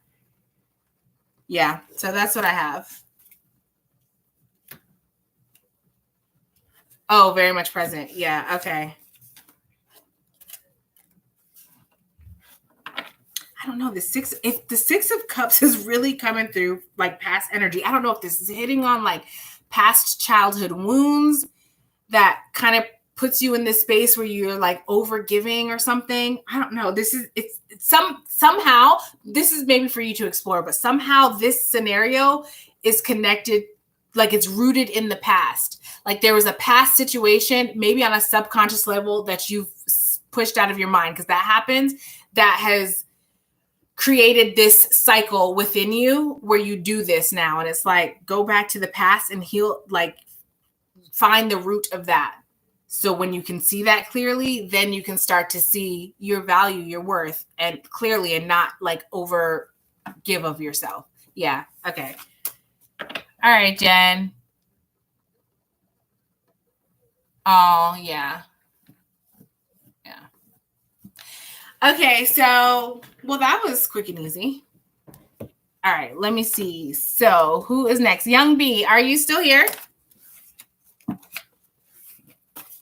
Speaker 1: Yeah, so that's what I have. Oh, very much present. Yeah, okay. I don't know. If the 6 of Cups is really coming through like past energy, I don't know if this is hitting on like past childhood wounds that kind of puts you in this space where you're like over giving or something. I don't know. Somehow this is maybe for you to explore, but somehow this scenario is connected, like it's rooted in the past. Like there was a past situation, maybe on a subconscious level that you've pushed out of your mind because that happens, that has created this cycle within you where you do this now. And it's like, go back to the past and heal, like find the root of that. So when you can see that clearly, then you can start to see your value, your worth, and clearly, and not like over give of yourself. Yeah. Okay. All right, Jen. Oh, yeah. Yeah. Okay. So, well, that was quick and easy. All right. Let me see. So who is next? Young B, are you still here?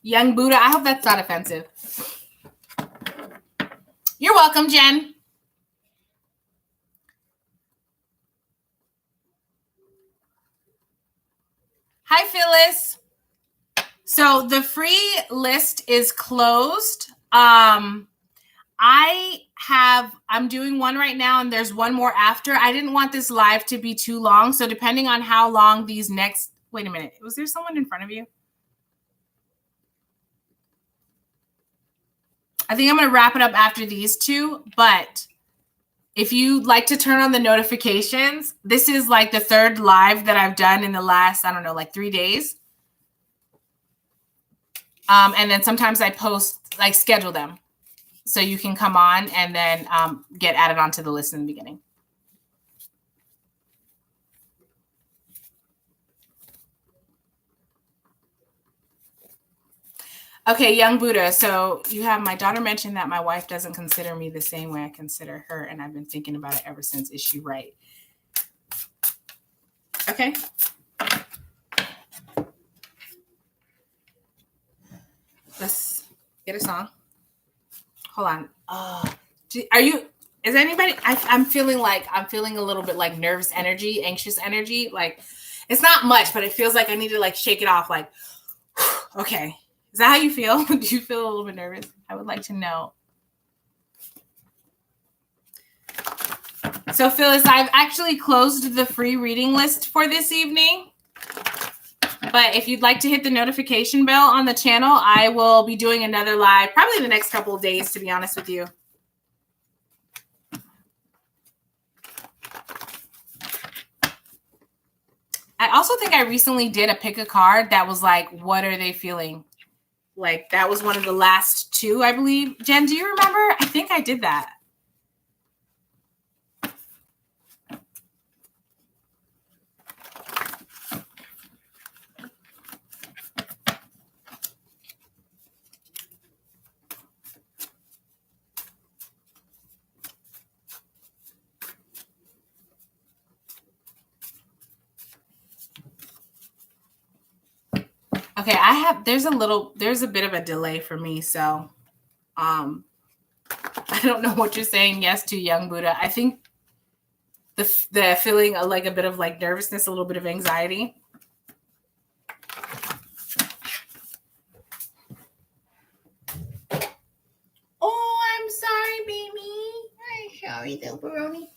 Speaker 1: Young Buddha. I hope that's not offensive. You're welcome, Jen. Hi, Phyllis. So the free list is closed. I'm doing one right now and there's one more after. I didn't want this live to be too long. So depending on how long these next, wait a minute. Was there someone in front of you? I think I'm going to wrap it up after these two, but if you'd like to turn on the notifications, this is like the 3rd live that I've done in the last, I don't know, like 3 days. And then sometimes I post, like schedule them. So you can come on and then get added onto the list in the beginning. Okay, Young Buddha. So you have my daughter mentioned that my wife doesn't consider me the same way I consider her. And I've been thinking about it ever since. Is she right? Okay. Let's get a song. Hold on. Is anybody, I'm feeling a little bit like nervous energy, anxious energy. Like it's not much, but it feels like I need to like shake it off. Like, okay. Is that how you feel? Do you feel a little bit nervous? I would like to know. So Phyllis, I've actually closed the free reading list for this evening. But if you'd like to hit the notification bell on the channel, I will be doing another live probably in the next couple of days, to be honest with you. I also think I recently did a pick a card that was like, what are they feeling? Like that was one of the last two, I believe. Jen, do you remember? I think I did that. Okay, there's a bit of a delay for me, so I don't know what you're saying yes to, young Buddha. I think the feeling of like a bit of like nervousness, a little bit of anxiety. Oh, I'm sorry, baby. I'm sorry, though, Baroni.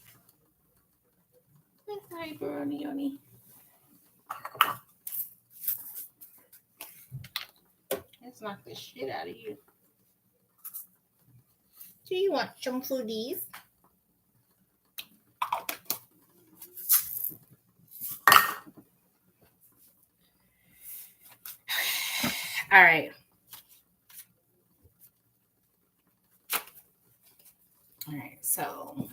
Speaker 1: I'm sorry, Baroni. Let's knock the shit out of you. Do you want some foodies? All right. All right, so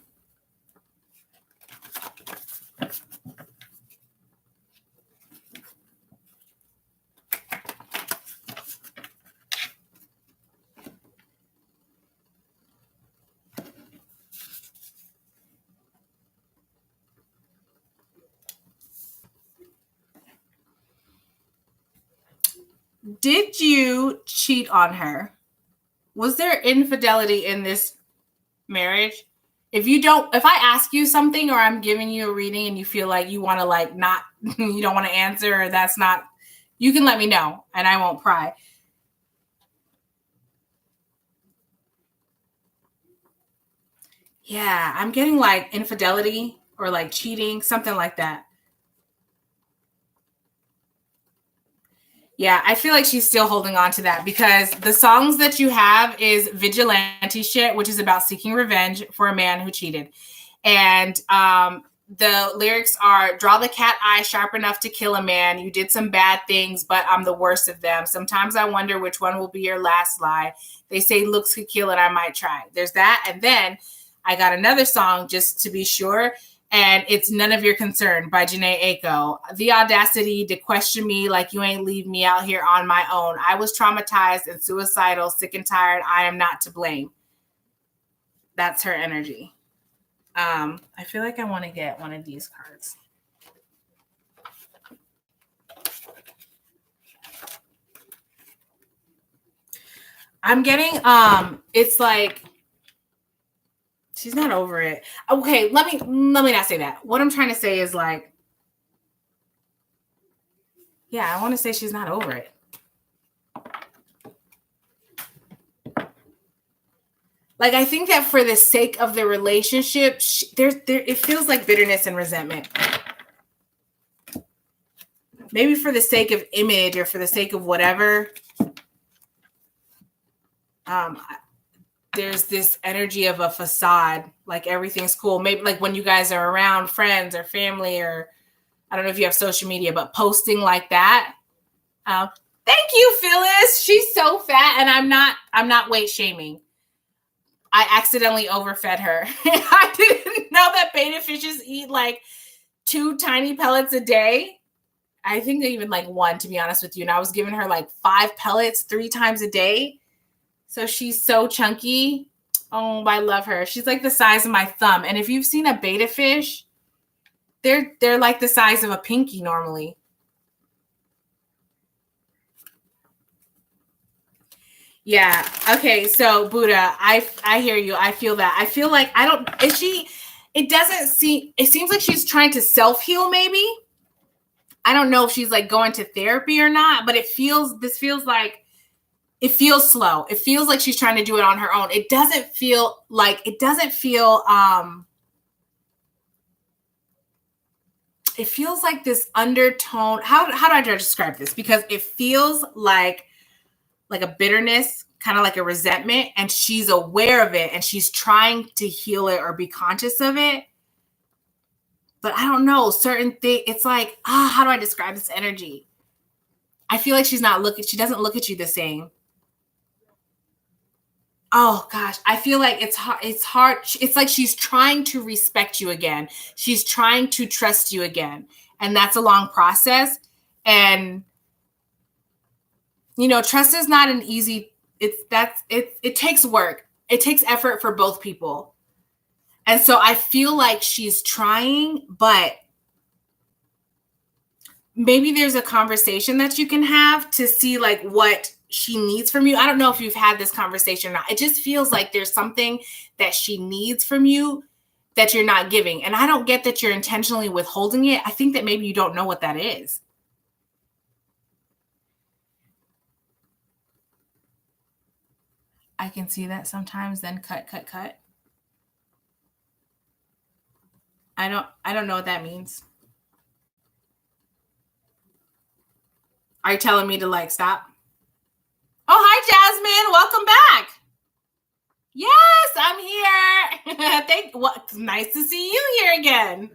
Speaker 1: did you cheat on her? Was there infidelity in this marriage? If I ask you something or I'm giving you a reading and you feel like you want to like not, you don't want to answer or that's not, you can let me know and I won't pry. Yeah, I'm getting like infidelity or like cheating, something like that. Yeah, I feel like she's still holding on to that because the songs that you have is vigilante shit, which is about seeking revenge for a man who cheated. And the lyrics are, draw the cat eye sharp enough to kill a man. You did some bad things, but I'm the worst of them. Sometimes I wonder which one will be your last lie. They say looks could kill and I might try. There's that. And then I got another song just to be sure. And it's None of Your Concern by Janae Aiko. The audacity to question me like you ain't leave me out here on my own. I was traumatized and suicidal, sick and tired. I am not to blame. That's her energy. I feel like I want to get one of these cards. I'm getting, it's like, she's not over it. Okay, let me not say that. What I'm trying to say is like, yeah, I want to say she's not over it. Like, I think that for the sake of the relationship, it feels like bitterness and resentment. Maybe for the sake of image or for the sake of whatever. There's this energy of a facade, like everything's cool. Maybe like when you guys are around friends or family, or I don't know if you have social media, but posting like that. Thank you, Phyllis. She's so fat, and I'm not weight shaming. I accidentally overfed her. I didn't know that betta fishes eat like 2 tiny pellets a day. I think even like 1, to be honest with you. And I was giving her like 5 pellets 3 times a day. So she's so chunky. Oh, I love her. She's like the size of my thumb. And if you've seen a betta fish, they're like the size of a pinky normally. Yeah. Okay. So Buddha, I hear you. I feel that. I feel like it seems like she's trying to self-heal maybe. I don't know if she's like going to therapy or not, but this feels slow. It feels like she's trying to do it on her own. It doesn't feel it feels like this undertone. How do I describe this? Because it feels like a bitterness, kind of like a resentment, and she's aware of it and she's trying to heal it or be conscious of it. But I don't know, certain things, it's like, how do I describe this energy? I feel like she doesn't look at you the same. Oh gosh, I feel like it's hard. It's hard. It's like she's trying to respect you again. She's trying to trust you again, and that's a long process. And trust is not an easy. It takes work. It takes effort for both people. And so I feel like she's trying, but maybe there's a conversation that you can have to see like what she needs from you. I don't know if you've had this conversation or not. It just feels like there's something that she needs from you that you're not giving. And I don't get that you're intentionally withholding it. I think that maybe you don't know what that is. I can see that sometimes, then cut. I don't know what that means. Are you telling me to like stop? Oh, hi, Jasmine. Welcome back. Yes, I'm here. Nice to see you here again.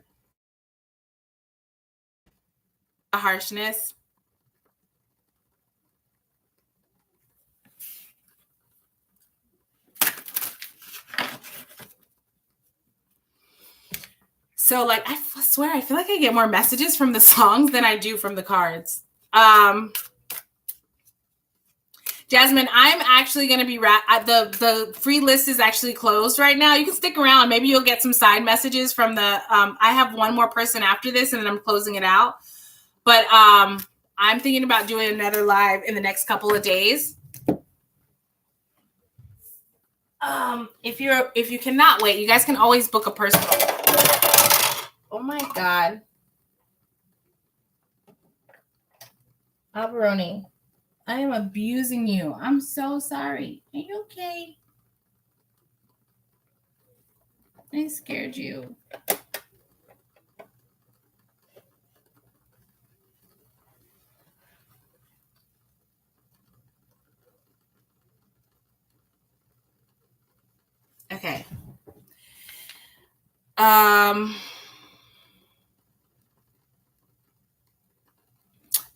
Speaker 1: The harshness. So like I swear I feel like I get more messages from the songs than I do from the cards. Jasmine, I'm actually going to be the free list is actually closed right now. You can stick around. Maybe you'll get some side messages from the I have one more person after this and then I'm closing it out. But I'm thinking about doing another live in the next couple of days. If you cannot wait, you guys can always book a person. Oh my God. Alberoni, I am abusing you. I'm so sorry. Are you okay? I scared you. Okay.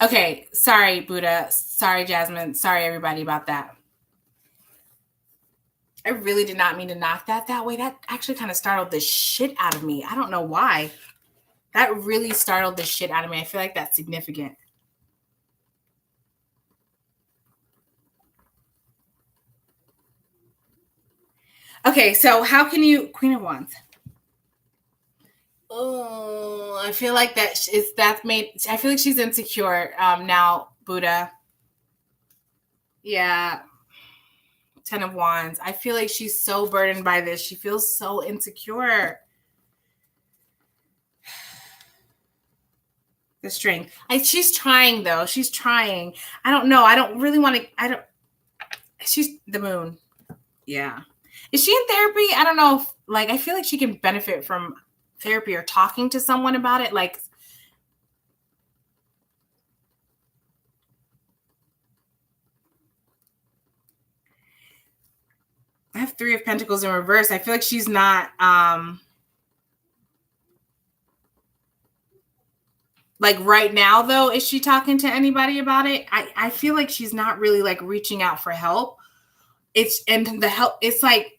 Speaker 1: Okay. Sorry, Buddha. Sorry, Jasmine. Sorry, everybody, about that. I really did not mean to knock that way. That actually kind of startled the shit out of me. I don't know why. That really startled the shit out of me. I feel like that's significant. Okay, so how can you... Queen of Wands. Oh, I feel like I feel like she's insecure now, Buddha. Yeah. 10 of Wands. I feel like she's so burdened by this. She feels so insecure. The strength. She's trying though. She's trying. I don't know. I don't really want to. She's the Moon. Yeah. Is she in therapy? I don't know. I feel like she can benefit from therapy or talking to someone about it. Like, I have 3 of Pentacles in reverse. I feel like she's not, like right now though, is she talking to anybody about it? I feel like she's not really like reaching out for help. The help, it's like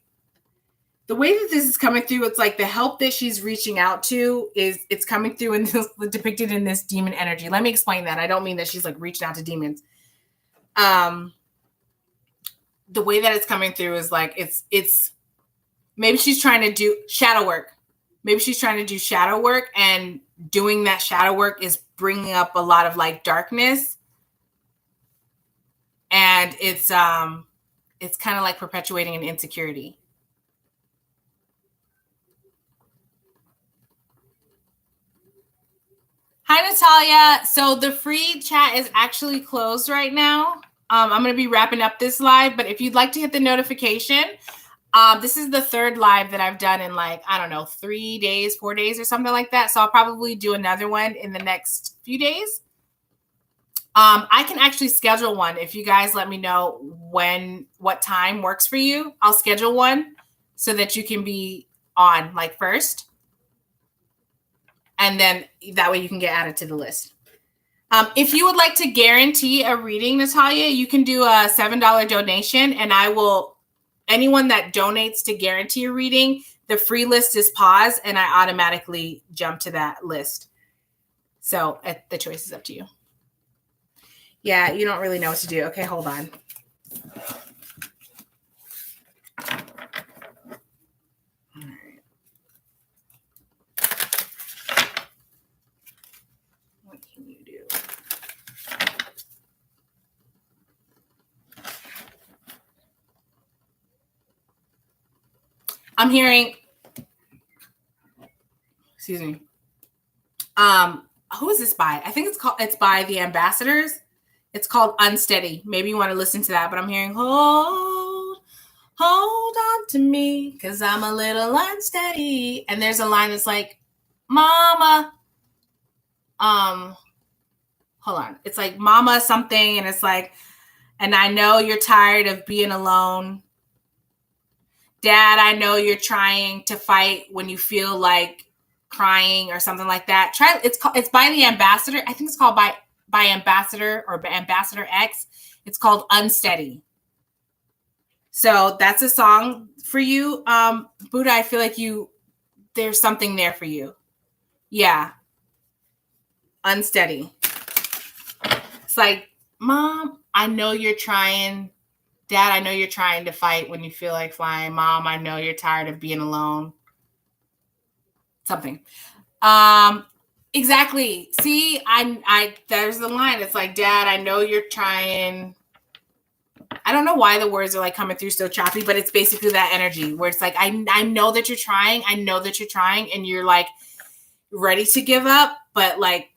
Speaker 1: the way that this is coming through, it's like the help that she's reaching out to it's coming through and depicted in this demon energy. Let me explain that. I don't mean that she's like reaching out to demons. The way that it's coming through is like, it's maybe she's trying to do shadow work. Maybe she's trying to do shadow work, and doing that shadow work is bringing up a lot of like darkness. And it's kind of like perpetuating an insecurity. Hi, Natalia. So the free chat is actually closed right now. I'm going to be wrapping up this live, but if you'd like to hit the notification, this is the 3rd live that I've done in like, I don't know, 3 days, 4 days or something like that. So I'll probably do another one in the next few days. I can actually schedule one. If you guys let me know what time works for you, I'll schedule one so that you can be on like first. And then that way you can get added to the list. If you would like to guarantee a reading, Natalia, you can do a $7 donation and I will anyone that donates to guarantee a reading, the free list is paused, and I automatically jump to that list. So the choice is up to you. Yeah, you don't really know what to do. Okay, hold on. All right. What can you do? I'm hearing, excuse me. Who is this by? I think it's by the Ambassadors. It's called Unsteady. Maybe you want to listen to that, but I'm hearing hold on to me, because I'm a little unsteady. And there's a line that's like, mama, hold on. It's like mama something, and it's like, and I know you're tired of being alone. Dad, I know you're trying to fight when you feel like crying or something like that. It's by the Ambassador. I think it's called by Ambassador or Ambassador X. It's called Unsteady. So that's a song for you. Buddha, I feel like there's something there for you. Yeah. Unsteady. It's like, Mom, I know you're trying. Dad, I know you're trying to fight when you feel like flying. Mom, I know you're tired of being alone. Something. Exactly. See, there's the line. It's like, Dad, I know you're trying. I don't know why the words are like coming through so choppy, but it's basically that energy where it's like, I know that you're trying. I know that you're trying, and you're like ready to give up, but like,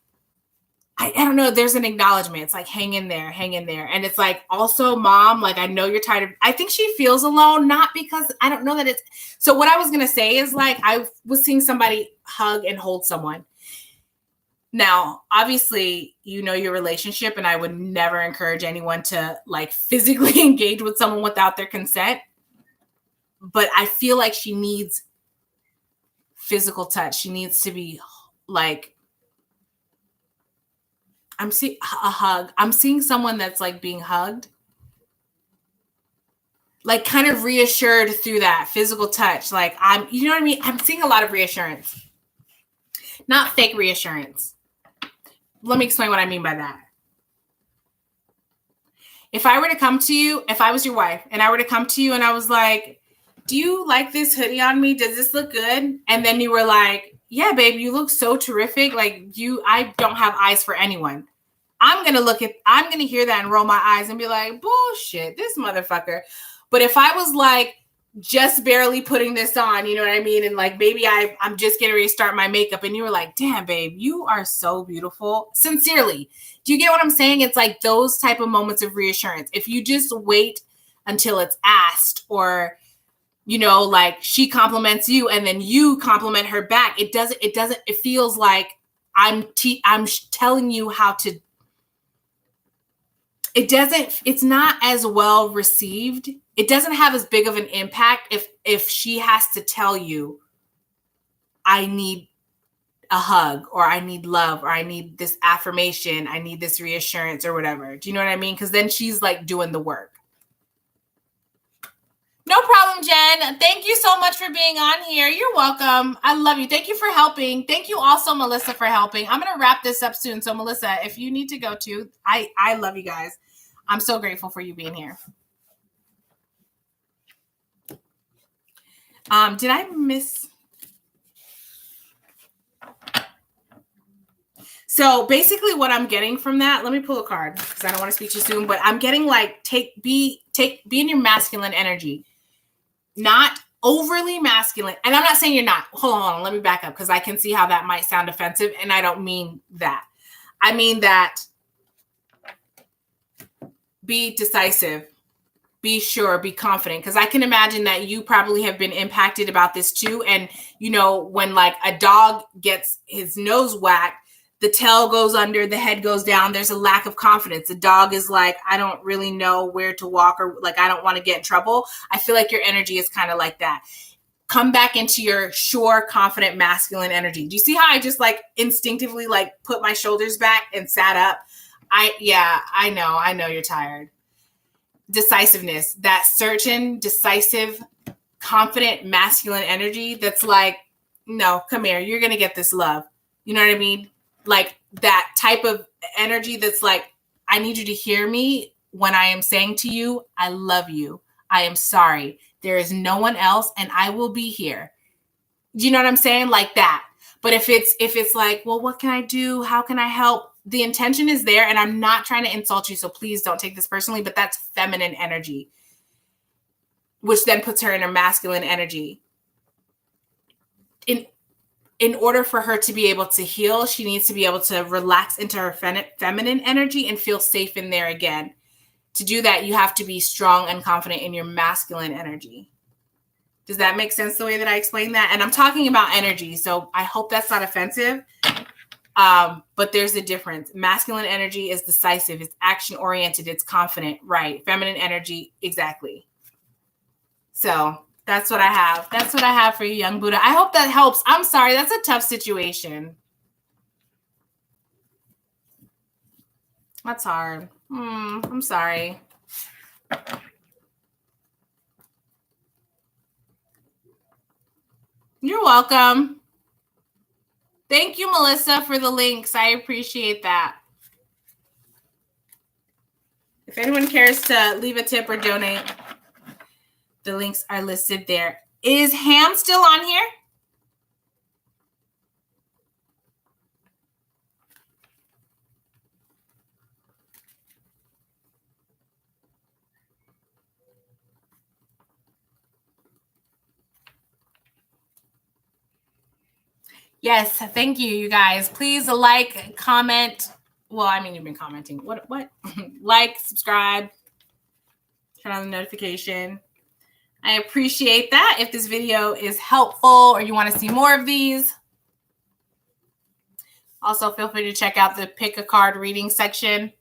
Speaker 1: I don't know. There's an acknowledgement. It's like, hang in there. And it's like, also, Mom, like, I know you're tired of, I think she feels alone, not because I don't know that it's, so what I was going to say is like, I was seeing somebody hug and hold someone. Now, obviously, you know your relationship, and I would never encourage anyone to like physically engage with someone without their consent. But I feel like she needs physical touch. She needs to be like, I'm seeing a hug. I'm seeing someone that's like being hugged, like kind of reassured through that physical touch. Like you know what I mean? I'm seeing a lot of reassurance, not fake reassurance. Let me explain what I mean by that. If I were to come to you, if I was your wife and I were to come to you and I was like, do you like this hoodie on me? Does this look good? And then you were like, yeah, babe, you look so terrific. Like I don't have eyes for anyone. I'm going to hear that and roll my eyes and be like, bullshit, this motherfucker. But if I was like just barely putting this on, you know what I mean? And like, maybe I'm just getting ready to start my makeup and you were like, damn, babe, you are so beautiful. Sincerely. Do you get what I'm saying? It's like those type of moments of reassurance. If you just wait until it's asked, or, you know, like she compliments you and then you compliment her back, it feels like I'm telling you how to, it's not as well received. It doesn't have as big of an impact if she has to tell you, I need a hug, or I need love, or I need this affirmation, I need this reassurance, or whatever. Do you know what I mean? Because then she's like doing the work. No problem, Jen. Thank you so much for being on here. You're welcome. I love you. Thank you for helping. Thank you also, Melissa, for helping. I'm going to wrap this up soon. So, Melissa, if you need to go too, I love you guys. I'm so grateful for you being here. Did I miss? So basically what I'm getting from that, let me pull a card because I don't want to speak too soon, but I'm getting like, be in your masculine energy, not overly masculine. And I'm not saying you're not. Hold on. Let me back up because I can see how that might sound offensive. And I don't mean that. I mean that be decisive, be sure, be confident. Because I can imagine that you probably have been impacted about this too. And, you know, when like a dog gets his nose whacked, the tail goes under, the head goes down. There's a lack of confidence. The dog is like, I don't really know where to walk, or like, I don't want to get in trouble. I feel like your energy is kind of like that. Come back into your sure, confident, masculine energy. Do you see how I just like instinctively like put my shoulders back and sat up? I know you're tired. decisiveness, that certain, decisive, confident, masculine energy that's like, no, come here, you're going to get this love. You know what I mean? Like that type of energy that's like, I need you to hear me when I am saying to you, I love you. I am sorry. There is no one else and I will be here. Do you know what I'm saying? Like that. But if it's like, well, what can I do? How can I help? The intention is there, and I'm not trying to insult you, so please don't take this personally, but that's feminine energy, which then puts her in her masculine energy. In order for her to be able to heal, she needs to be able to relax into her feminine energy and feel safe in there again. To do that, you have to be strong and confident in your masculine energy. Does that make sense the way that I explained that? And I'm talking about energy, so I hope that's not offensive. But there's a difference. Masculine energy is decisive, it's action-oriented, it's confident, right? Feminine energy, exactly. So that's what I have. That's what I have for you, young Buddha. I hope that helps. I'm sorry, that's a tough situation. That's hard. I'm sorry. You're welcome. Thank you, Melissa, for the links. I appreciate that. If anyone cares to leave a tip or donate, the links are listed there. Is Ham still on here? Yes, thank you, you guys. Please like, comment. Well, I mean, you've been commenting. What? Like, subscribe, turn on the notification. I appreciate that. If this video is helpful or you want to see more of these, also feel free to check out the pick a card reading section.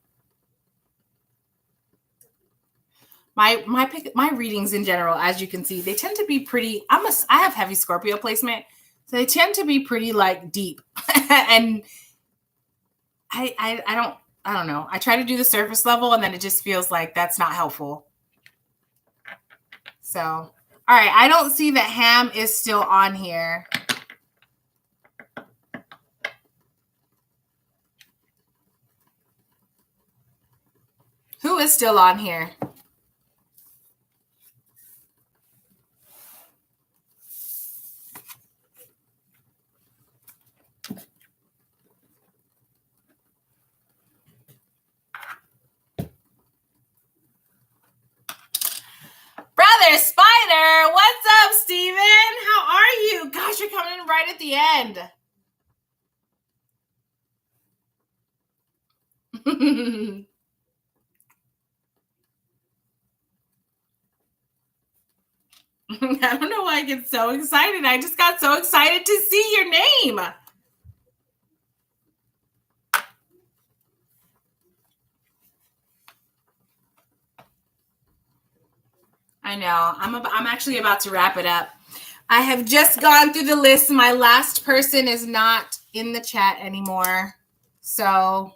Speaker 1: My readings in general, as you can see, they tend to be pretty. I have heavy Scorpio placement. So they tend to be pretty like deep. And I don't know. I try to do the surface level and then it just feels like that's not helpful. So, all right. I don't see that Ham is still on here. Who is still on here? Brother Spider, what's up, Steven? How are you? Gosh, you're coming in right at the end. I don't know why I get so excited. I just got so excited to see your name. I know. I'm actually about to wrap it up. I have just gone through the list. My last person is not in the chat anymore. So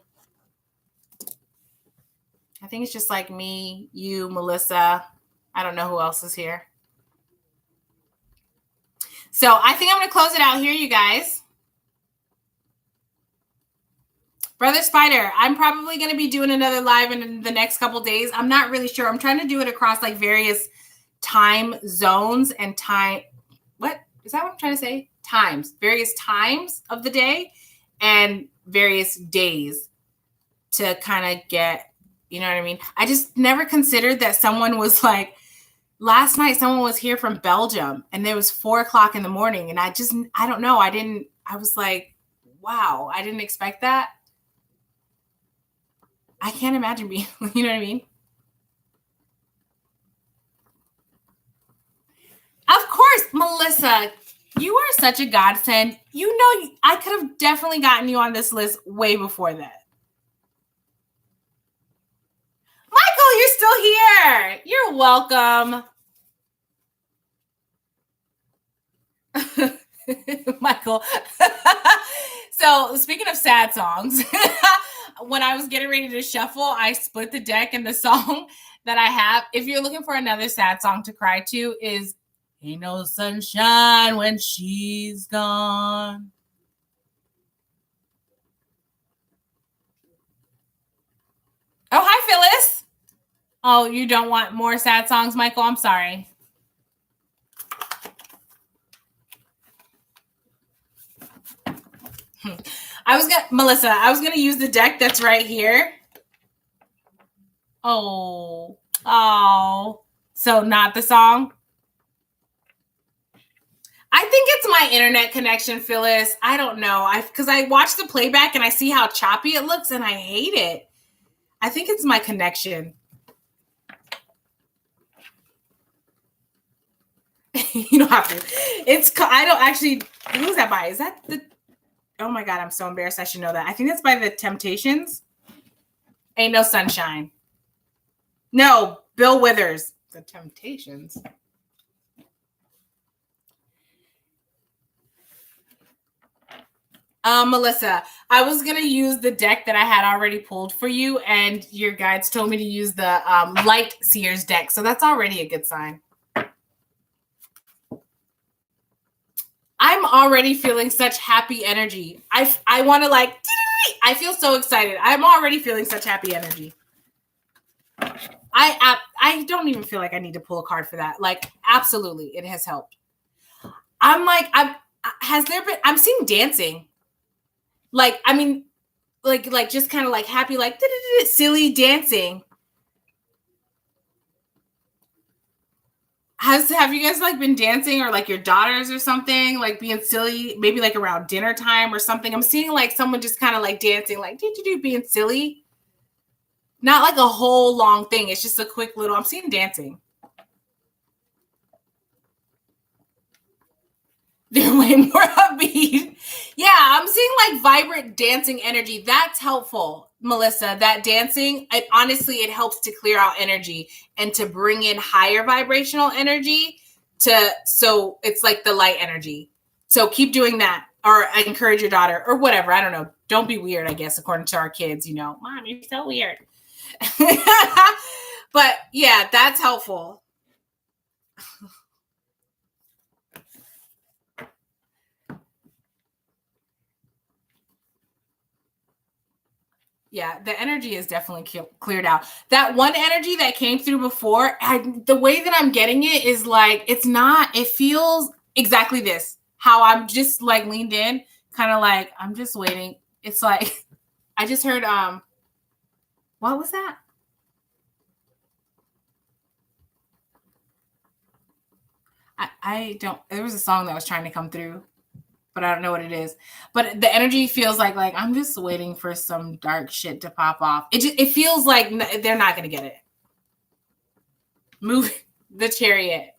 Speaker 1: I think it's just like me, you, Melissa. I don't know who else is here. So I think I'm going to close it out here, you guys. Brother Spider, I'm probably going to be doing another live in the next couple days. I'm not really sure. I'm trying to do it across like various time zones and time. What is that what I'm trying to say? Times, various times of the day and various days to kind of get, you know what I mean? I just never considered that someone was like, last night someone was here from Belgium and it was 4:00 in the morning. And I don't know. I was like, wow, I didn't expect that. I can't imagine being, you know what I mean? Of course, Melissa, you are such a godsend. You know, I could have definitely gotten you on this list way before that. Michael, you're still here. You're welcome. Michael. So speaking of sad songs, when I was getting ready to shuffle, I split the deck and the song that I have, if you're looking for another sad song to cry to, is Ain't No Sunshine When She's Gone. Oh, hi, Phyllis. Oh, you don't want more sad songs, Michael? I'm sorry. Melissa, I was gonna use the deck that's right here. Oh. So not the song? I think it's my internet connection, Phyllis. I don't know. Because I watch the playback and I see how choppy it looks and I hate it. I think it's my connection. You don't have to. I don't actually. Who's that by? Is that the? Oh my God, I'm so embarrassed. I should know that. I think that's by the Temptations. Ain't No Sunshine. No, Bill Withers. The Temptations. Melissa, I was going to use the deck that I had already pulled for you, and your guides told me to use the Light Seers deck. So that's already a good sign. I'm already feeling such happy energy. I want to I feel so excited. I'm already feeling such happy energy. I don't even feel like I need to pull a card for that. Like, absolutely, it has helped. I'm seeing dancing. Like, I mean, like just kind of like happy, like silly dancing. Have you guys like been dancing, or like your daughters or something, like being silly, maybe like around dinner time or something? I'm seeing like someone just kind of like dancing, like being silly. Not like a whole long thing. It's just a quick little, I'm seeing dancing. They're way more upbeat. Yeah, I'm seeing like vibrant dancing energy. That's helpful, Melissa. That dancing, it helps to clear out energy and to bring in higher vibrational energy so it's like the light energy. So keep doing that, or encourage your daughter or whatever. I don't know. Don't be weird, I guess, according to our kids, Mom, you're so weird. But yeah, that's helpful. Yeah, the energy is definitely cleared out. That one energy that came through before, the way that I'm getting it is like, it feels exactly this, how I'm just like leaned in, kind of like, I'm just waiting. It's like, I just heard, what was that? There was a song that was trying to come through, but I don't know what it is. But the energy feels like I'm just waiting for some dark shit to pop off. It feels like they're not going to get it. Move the Chariot.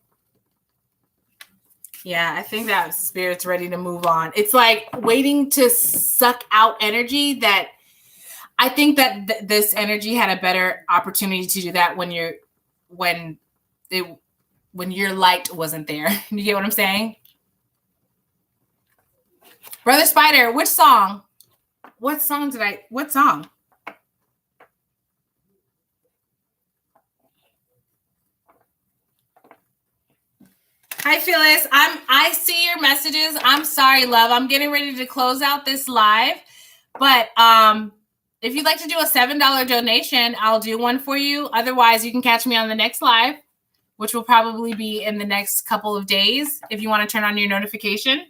Speaker 1: Yeah, I think that spirit's ready to move on. It's like waiting to suck out energy that I think that this energy had a better opportunity to do that when your light wasn't there. You get what I'm saying? Brother Spider, which song? What song? Hi, Phyllis. I see your messages. I'm sorry, love. I'm getting ready to close out this live. But if you'd like to do a $7 donation, I'll do one for you. Otherwise, you can catch me on the next live, which will probably be in the next couple of days if you want to turn on your notification.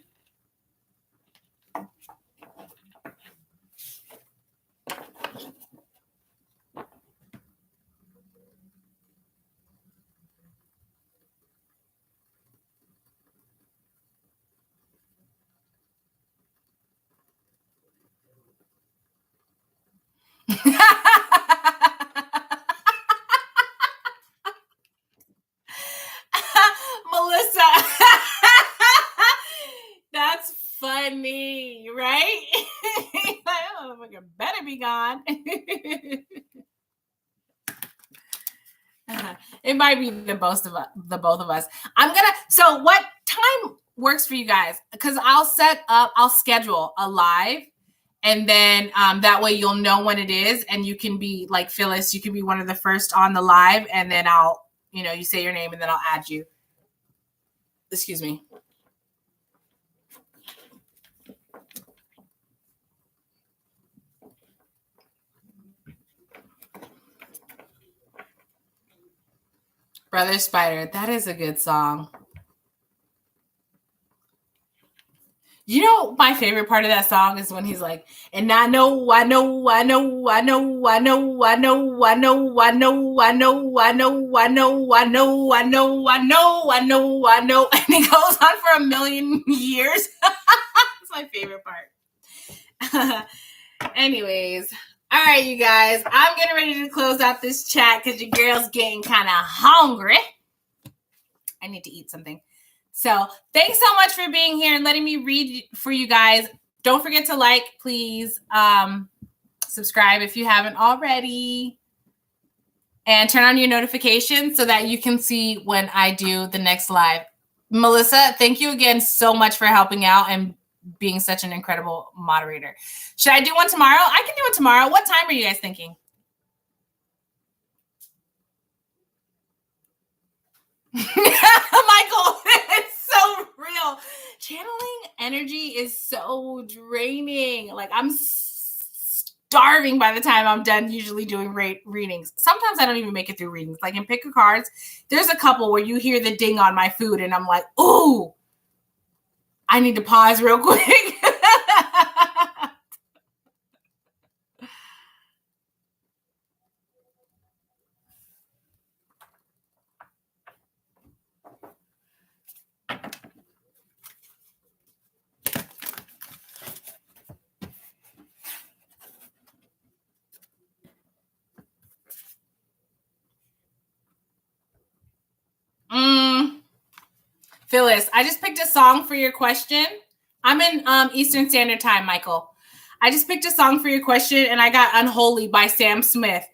Speaker 1: Melissa, that's funny, right? Oh, it better be gone. It might be the both of us. So what time works for you guys? Because I'll schedule a live And then that way you'll know when it is, and you can be like Phyllis, you can be one of the first on the live, and then I'll, you say your name and then I'll add you. Excuse me. Brother Spider, that is a good song. My favorite part of that song is when he's like, and I know, and he goes on for a million years. That's my favorite part. Anyways, all right, you guys, I'm getting ready to close out this chat because your girl's getting kind of hungry. I need to eat something. So thanks so much for being here and letting me read for you guys. Don't forget to like, please. Subscribe if you haven't already. And turn on your notifications so that you can see when I do the next live. Melissa, thank you again so much for helping out and being such an incredible moderator. Should I do one tomorrow? I can do it tomorrow. What time are you guys thinking? Michael, it's so real. Channeling energy is so draining. Like, I'm starving by the time I'm done usually doing readings. Sometimes I don't even make it through readings. Like in Pick a Cards, there's a couple where you hear the ding on my food and I'm like, ooh, I need to pause real quick. 'm. Phyllis, I just picked a song for your question. I'm in Eastern Standard Time, Michael. I just picked a song for your question, and I got Unholy by Sam Smith.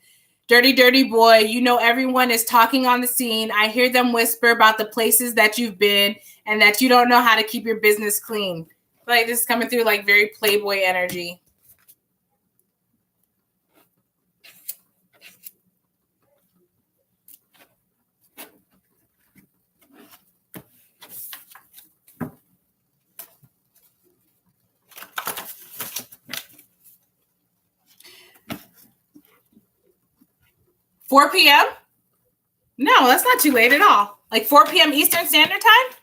Speaker 1: Dirty, dirty boy, everyone is talking on the scene. I hear them whisper about the places that you've been and that you don't know how to keep your business clean. Like, this is coming through like very Playboy energy. $4 p.m.? No, that's not too late at all. Like 4 p.m. Eastern Standard Time?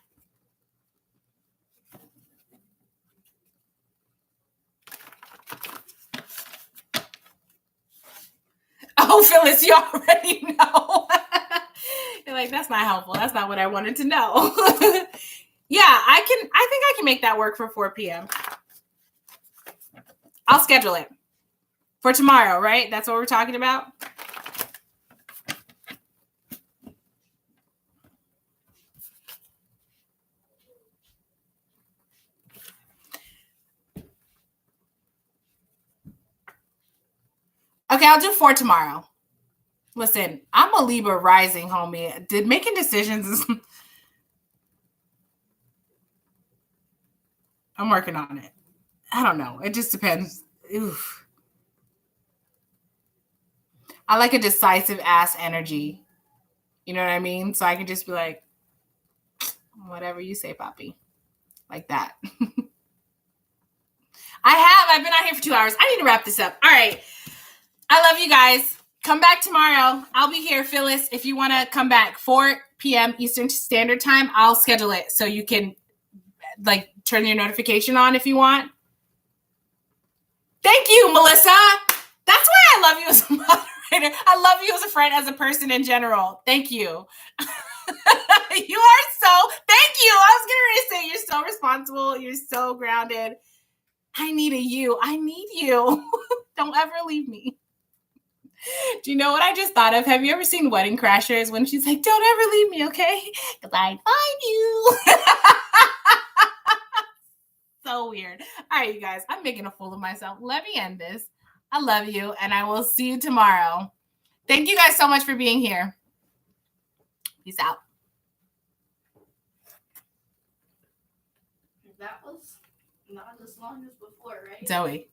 Speaker 1: Oh, Phyllis, you already know. You're like, that's not helpful. That's not what I wanted to know. Yeah, I think I can make that work for 4 p.m. I'll schedule it for tomorrow, right? That's what we're talking about. Okay, I'll do 4 tomorrow. Listen, I'm a Libra rising, homie. Making decisions is... I'm working on it. I don't know. It just depends. Oof. I like a decisive ass energy. You know what I mean? So I can just be like, whatever you say, Poppy. Like that. I've been out here for 2 hours. I need to wrap this up. All right. I love you guys. Come back tomorrow. I'll be here, Phyllis. If you want to come back 4 p.m. Eastern Standard Time, I'll schedule it so you can like turn your notification on if you want. Thank you, Melissa. That's why I love you as a moderator. I love you as a friend, as a person in general. Thank you. You are so, thank you. I was going to say, you're so responsible. You're so grounded. I need you. Don't ever leave me. Do you know what I just thought of? Have you ever seen Wedding Crashers when she's like, don't ever leave me, okay? Because I find you. So weird. All right, you guys, I'm making a fool of myself. Let me end this. I love you, and I will see you tomorrow. Thank you guys so much for being here. Peace out.
Speaker 2: That was not as long as before, right?
Speaker 1: Zoe.